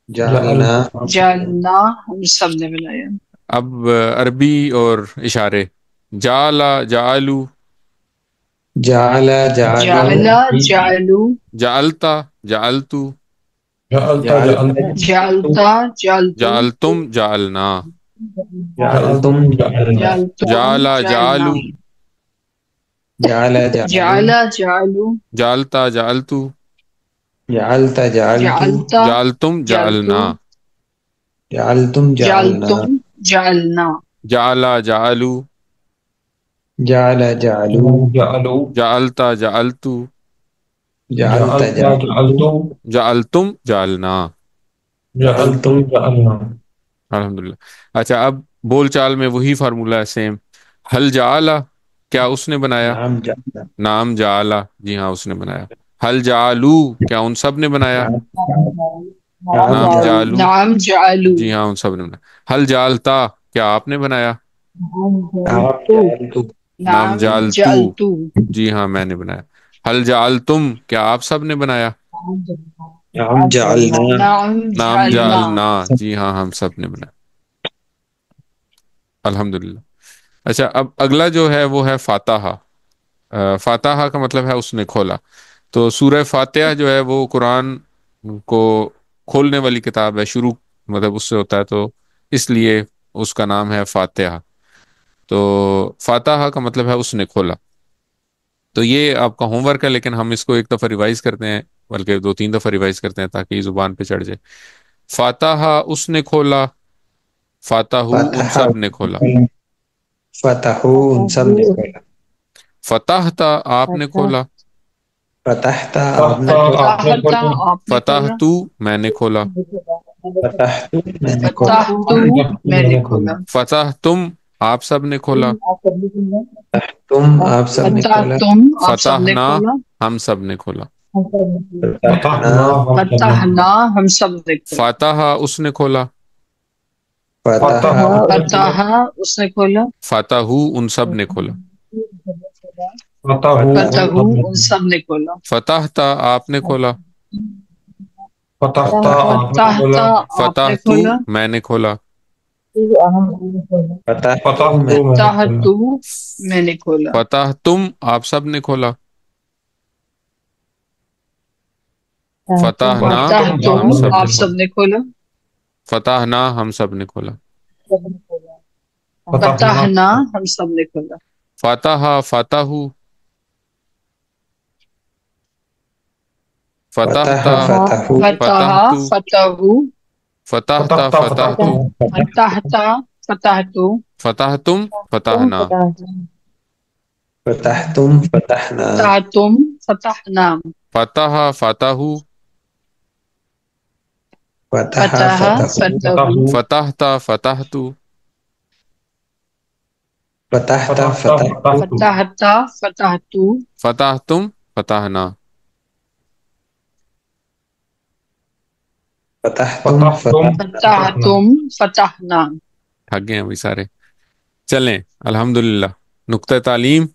S2: جعلنا
S3: جعلنا ہم سب نے بنایا،
S1: اب عربی اور اشارے، جعلا، جعلو،
S2: جعل جعلو
S3: جعلا جعلو،
S1: جعلتا، جعلتو،
S4: جعلتا
S3: جعلتا جعلتو،
S1: جعلتم، جعلنا،
S2: جعلتم جعلنا،
S3: جعلتم
S1: جعلا،
S3: جعلنا،
S1: جعلو،
S2: جعل جعلو
S3: جعلا جعلو،
S1: جعلتا، جعلتو،
S2: جعلت جعلتو
S3: جعلتا
S1: جعلتم،
S3: جعلتو،
S1: جعلنا،
S2: جعلتم جعلنا،
S3: جعلتم جعلنا،
S1: جعلا، جعلو،
S2: جعل جعلو
S4: جعلو،
S1: جعلتا، جعلتو،
S2: جعلت
S4: جعلتا
S2: جعلتو
S4: جعلتو،
S1: جعلتم، جعلنا۔
S4: جعلتم جعلنا۔
S1: الحمدللہ۔ اچھا، اب بول چال میں وہی فارمولہ ہے سیم، حل جعلا، کیا اس نے بنایا؟
S2: نعم جعل
S1: نام جعلا، جی ہاں اس نے بنایا۔ حل جعلو، کیا ان سب نے بنایا؟
S2: نعم نعم
S1: نام
S2: جعل
S1: جعلو،
S3: نعم جعلو،
S1: جی ہاں ان سب نے بنایا۔ حل جعلتا، کیا آپ نے بنایا؟
S2: نعم جعلتو
S1: نام
S3: نعم
S1: جعلتو،
S3: جعلتو،
S1: جی ہاں میں نے بنایا۔ حل جعلتم، کیا آپ سب نے بنایا؟
S2: نعم جعلنا
S3: نعم
S1: نام
S3: جعلنا،
S1: جعلنا، جی ہاں ہم سب نے بنایا۔ الحمدللہ۔ اچھا، اب اگلا جو ہے وہ ہے فاتحہ۔ فاتحہ کا مطلب ہے اس نے کھولا۔ تو سورہ فاتحہ جو ہے وہ قرآن کو کھولنے والی کتاب ہے، شروع مطلب اس سے ہوتا ہے، تو اس لیے اس کا نام ہے فاتحہ۔ تو فاتحہ کا مطلب ہے اس نے کھولا۔ تو یہ آپ کا ہوم ورک ہے، لیکن ہم اس کو ایک دفعہ ریوائز کرتے ہیں، بلکہ دو تین دفعہ ریوائز کرتے ہیں تاکہ یہ زبان پہ چڑھ جائے۔ فاتحہ، اس نے کھولا، فاتحو، ان
S2: فتح
S1: سب نے کھولا،
S2: فتحو ان سب نے کھولا،
S1: فتح تھا، آپ نے کھولا،
S2: فتحت آپ نے
S4: فتحت
S2: کھولا،
S4: آپ نے
S3: فتحت
S4: کھولا،
S3: آپ نے
S1: فتح
S3: کھولا،
S1: تو میں نے کھولا،
S2: فتحت میں نے کھولا،
S3: فتحت
S4: فتحت
S3: میں
S4: میں
S3: نے
S4: نے
S3: کھولا،
S4: کھولا،
S1: فتح تم آپ سب نے کھولا،
S2: تم آپ سب نے
S3: فتح
S2: کھولا،
S3: تم آپ سب نے
S1: فتحنا
S3: کھولا،
S1: ہم سب نے کھولا،
S2: فتحنا
S4: فتحنا ہم سب نے
S3: فتحنا ہم سب نے کھولا،
S1: فاتح اس نے کھولا،
S2: فتح
S4: فتح اس نے کھولا،
S3: فتح اس نے کھولا،
S1: فاتحو ان سب نے کھولا،
S4: فتح ان
S2: فتح
S3: فتح
S4: سب نے
S3: ان
S4: کھولا،
S3: سب نے کھولا،
S1: فتحتا آپ نے کھولا،
S4: فتحت
S2: فتح
S4: آپ نے
S3: فتحت
S4: کھولا،
S3: آپ نے
S1: فتحتو
S3: کھولا،
S1: میں نے کھولا،
S2: فتحت
S4: فتحت
S2: میں
S4: میں نے
S3: فتحت
S4: کھولا،
S3: میں نے کھولا،
S1: فتح تم آپ سب نے کھولا، فتحنا
S3: فتح
S4: فتحتم
S3: تم
S4: آپ
S1: ہم
S4: سب
S1: سب
S4: نے
S1: نے
S3: آپ سب
S1: کھولا،
S3: نے کھولا،
S1: فتحنا ہم سب نے کھولا،
S4: فتحنا
S3: فتحنا ہم سب نے کھولا،
S1: فاتحہ فاتحو،
S2: فتح
S1: فتحتا
S2: فتح
S3: فتح
S1: فتحتو،
S3: فتح
S1: فتحتا
S4: فتحت
S1: فتحتو،
S3: فتحت فتحت
S1: فتحتم فتحنا،
S2: فتحتم فتحنا
S3: فتحتم فتحنا،
S1: فتح فاتحو،
S2: فتح
S3: فتح
S2: فتح
S3: فتح
S4: فتح
S1: فتحتا فتحتو،
S2: فتحت
S4: فتحت
S2: فتحت
S4: فتحت
S3: فتحت فتحت
S1: فتحتم فتحنا،
S2: فتحتم
S4: فتحتم
S2: فتحنا
S4: فتحنا،
S3: فتحتم فتحنا.
S1: تھک گئے ہیں ابھی سارے. چلیں الحمدللہ. نقطہ تعلیم،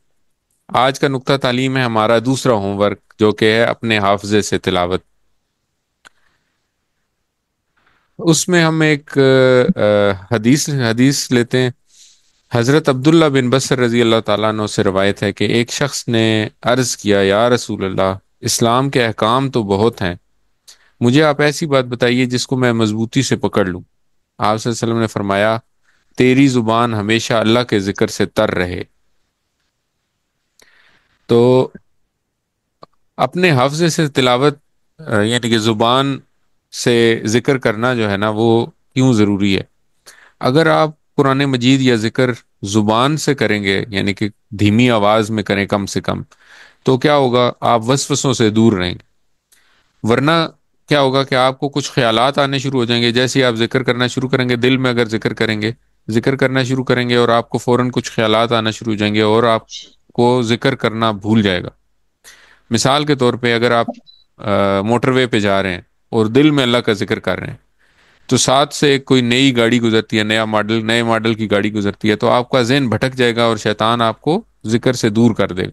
S1: آج کا نقطہ تعلیم ہے ہمارا دوسرا ہوم ورک، جو کہ ہے اپنے حافظے سے تلاوت. اس میں ہم ایک حدیث لیتے ہیں. حضرت عبداللہ بن بصر رضی اللہ تعالیٰ عنہ سے روایت ہے کہ ایک شخص نے عرض کیا، یا رسول اللہ، اسلام کے احکام تو بہت ہیں، مجھے آپ ایسی بات بتائیے جس کو میں مضبوطی سے پکڑ لوں. آپ صلی اللہ علیہ وسلم نے فرمایا، تیری زبان ہمیشہ اللہ کے ذکر سے تر رہے. تو اپنے حافظے سے تلاوت یعنی کہ زبان سے ذکر کرنا جو ہے نا، وہ کیوں ضروری ہے؟ اگر آپ قرآن مجید یا ذکر زبان سے کریں گے، یعنی کہ دھیمی آواز میں کریں کم سے کم، تو کیا ہوگا؟ آپ وسوسوں سے دور رہیں گے. ورنہ کیا ہوگا کہ آپ کو کچھ خیالات آنے شروع ہو جائیں گے. جیسے ہی آپ ذکر کرنا شروع کریں گے، دل میں اگر ذکر کرنا شروع کریں گے، اور آپ کو فوراً کچھ خیالات آنا شروع ہو جائیں گے اور آپ کو ذکر کرنا بھول جائے گا. مثال کے طور پہ اگر آپ موٹر وے پہ جا رہے ہیں اور دل میں اللہ کا ذکر کر رہے ہیں، تو ساتھ سے کوئی نئی گاڑی گزرتی ہے، نئے ماڈل کی گاڑی گزرتی ہے، تو آپ کا ذہن بھٹک جائے گا اور شیطان آپ کو ذکر سے دور کر دے گا.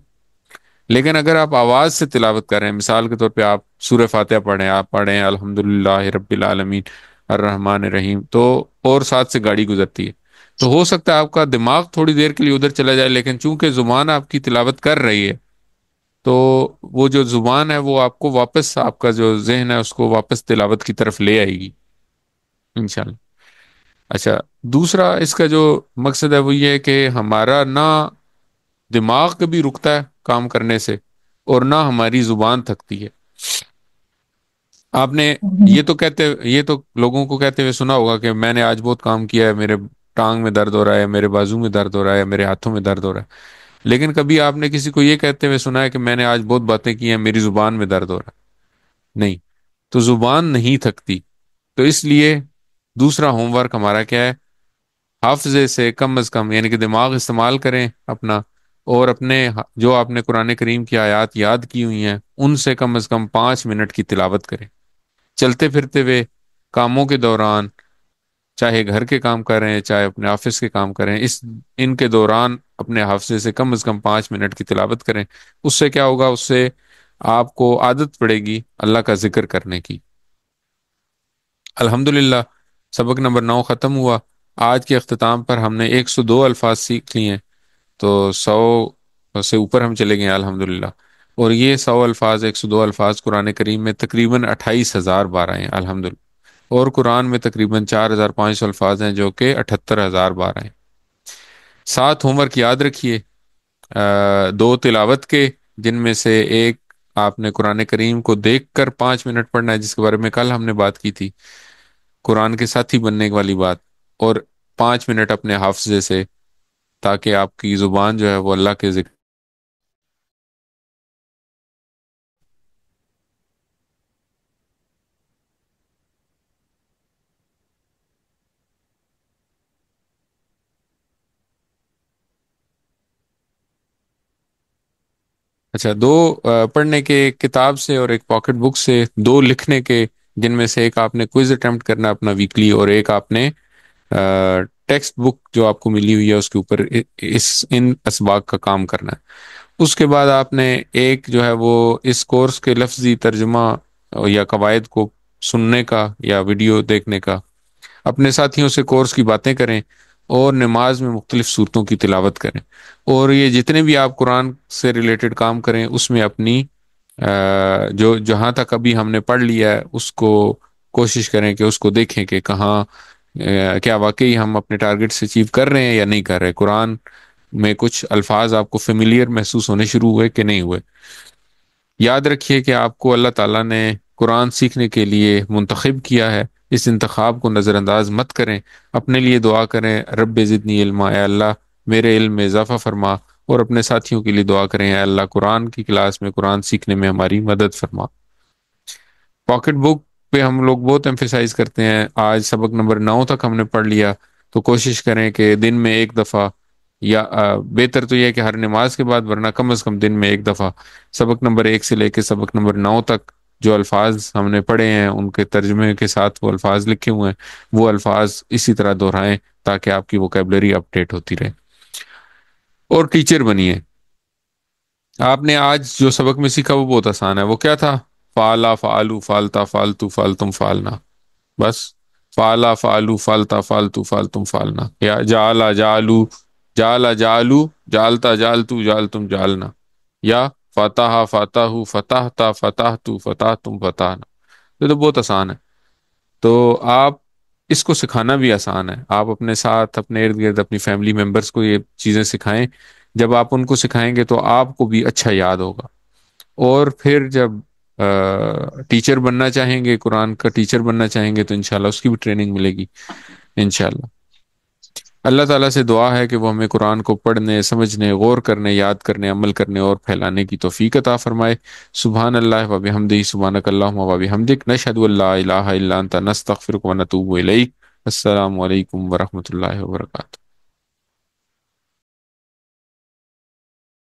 S1: لیکن اگر آپ آواز سے تلاوت کر رہے ہیں، مثال کے طور پہ آپ سورہ فاتحہ پڑھیں، آپ پڑھیں الحمدللہ رب العالمین الرحمن الرحیم، تو اور ساتھ سے گاڑی گزرتی ہے، تو ہو سکتا ہے آپ کا دماغ تھوڑی دیر کے لیے ادھر چلا جائے، لیکن چونکہ زبان آپ کی تلاوت کر رہی ہے، تو وہ جو زبان ہے وہ آپ کو واپس، آپ کا جو ذہن ہے اس کو واپس تلاوت کی طرف لے آئے گی انشاءاللہ. اچھا، دوسرا اس کا جو مقصد ہے وہ یہ ہے کہ ہمارا نہ دماغ کبھی رکتا ہے کام کرنے سے، اور نہ ہماری زبان تھکتی ہے. آپ نے یہ تو لوگوں کو کہتے ہوئے سنا ہوگا کہ میں نے آج بہت کام کیا ہے، میرے ٹانگ میں درد ہو رہا ہے، میرے بازو میں درد ہو رہا ہے، میرے ہاتھوں میں درد ہو رہا ہے. لیکن کبھی آپ نے کسی کو یہ کہتے ہوئے سنا ہے کہ میں نے آج بہت باتیں کی ہیں، میری زبان میں درد ہو رہا ہے؟ نہیں. تو زبان نہیں تھکتی. تو اس لیے دوسرا ہوم ورک ہمارا کیا ہے؟ حافظے سے کم از کم، یعنی کہ دماغ استعمال کریں اپنا، اور اپنے جو آپ نے قرآن کریم کی آیات یاد کی ہوئی ہیں ان سے کم از کم 5 منٹ کی تلاوت کریں. چلتے پھرتے ہوئے، کاموں کے دوران، چاہے گھر کے کام کر رہے ہیں چاہے اپنے آفس کے کام کریں، ان کے دوران اپنے حافظے سے کم از کم 5 منٹ کی تلاوت کریں. اس سے کیا ہوگا؟ اس سے آپ کو عادت پڑے گی اللہ کا ذکر کرنے کی. الحمدللہ سبق نمبر 9 ختم ہوا. آج کے اختتام پر ہم نے 102 الفاظ سیکھ لیے ہیں، تو 100 سے اوپر ہم چلے گئے ہیں الحمدللہ. اور یہ 100 الفاظ، 102 الفاظ قرآن کریم میں تقریباً 28,000 بار آئے ہیں الحمدللہ. اور قرآن میں تقریباً 4,500 الفاظ ہیں جو کہ 78,000 بار آئے ہیں. 7 ہوم ورک یاد رکھیے. 2 تلاوت کے، جن میں سے ایک آپ نے قرآن کریم کو دیکھ کر 5 منٹ پڑھنا ہے، جس کے بارے میں کل ہم نے بات کی تھی، قرآن کے ساتھی بننے والی بات. اور 5 منٹ اپنے حافظے سے، تاکہ آپ کی زبان جو ہے وہ اللہ کے ذکر اچھا، دو پڑھنے کے، ایک کتاب سے اور ایک پاکٹ بک سے، دو لکھنے کے جن میں سے ایک آپ نے کوئز اٹمپٹ کرنا اپنا ویکلی، اور ایک آپ نے ٹیکسٹ بک جو آپ کو ملی ہوئی ہے اس کے اوپر ان اسباق کا کام کرنا ہے۔ اس کے بعد آپ نے ایک جو ہے وہ اس کورس کے لفظی ترجمہ یا قواعد کو سننے کا یا ویڈیو دیکھنے کا، اپنے ساتھیوں سے کورس کی باتیں کریں، اور نماز میں مختلف صورتوں کی تلاوت کریں، اور یہ جتنے بھی آپ قرآن سے ریلیٹڈ کام کریں اس میں اپنی جو جہاں تک ابھی ہم نے پڑھ لیا ہے اس کو کوشش کریں کہ اس کو دیکھیں کہ کہاں کیا واقعی ہم اپنے ٹارگٹ سے اچیو کر رہے ہیں یا نہیں کر رہے، قرآن میں کچھ الفاظ آپ کو فیملیئر محسوس ہونے شروع ہوئے کہ نہیں ہوئے۔ یاد رکھیے کہ آپ کو اللہ تعالیٰ نے قرآن سیکھنے کے لیے منتخب کیا ہے، اس انتخاب کو نظر انداز مت کریں، اپنے لیے دعا کریں، رب زدنی علما، اے اللہ میرے علم میں اضافہ فرما، اور اپنے ساتھیوں کے لیے دعا کریں، اے اللہ قرآن کی کلاس میں قرآن سیکھنے میں ہماری مدد فرما۔ پاکٹ بک پہ ہم لوگ بہت ایمفیسائز کرتے ہیں، آج سبق نمبر 9 تک ہم نے پڑھ لیا، تو کوشش کریں کہ دن میں ایک دفعہ، یا بہتر تو یہ ہے کہ ہر نماز کے بعد، ورنہ کم از کم دن میں ایک دفعہ سبق نمبر 1 سے لے کے سبق نمبر 9 تک جو الفاظ ہم نے پڑھے ہیں ان کے ترجمے کے ساتھ وہ الفاظ لکھے ہوئے ہیں وہ الفاظ اسی طرح دہرائیں، تاکہ آپ کی ووکیبلری اپڈیٹ ہوتی رہے، اور ٹیچر بنیے۔ آپ نے آج جو سبق میں سیکھا وہ بہت آسان ہے، وہ کیا تھا؟ فعلا، فعلو، فالتا، فالتو، فالتم، فالنا، بس فعلا، فعلو، فالتا، فالتو، فالتم، فالنا، یا جعلا، جعلو، جعلا، جعلو، جعلتا، جعلتو، جعلتم، جعلنا، یا فتح، فتح، فتحتا، فتحتو، فتحتم، فتحنا۔ یہ تو بہت آسان ہے، تو آپ اس کو سکھانا بھی آسان ہے، آپ اپنے ساتھ، اپنے ارد گرد، اپنی فیملی ممبرس کو یہ چیزیں سکھائیں، جب آپ ان کو سکھائیں گے تو آپ کو بھی اچھا یاد ہوگا، اور پھر جب ٹیچر بننا چاہیں گے، قرآن کا ٹیچر بننا چاہیں گے، تو انشاءاللہ اس کی بھی ٹریننگ ملے گی انشاءاللہ۔ اللہ تعالیٰ سے دعا ہے کہ وہ ہمیں قرآن کو پڑھنے، سمجھنے، غور کرنے، یاد کرنے، عمل کرنے اور پھیلانے کی توفیق عطا فرمائے۔ سبحان اللہ و بحمدہ، سبحانک اللہم و بحمدک، نشہد ان لا الہ الا انت، نستغفرک و نتوب الیک۔ السلام علیکم ورحمۃ اللہ وبرکاتہ۔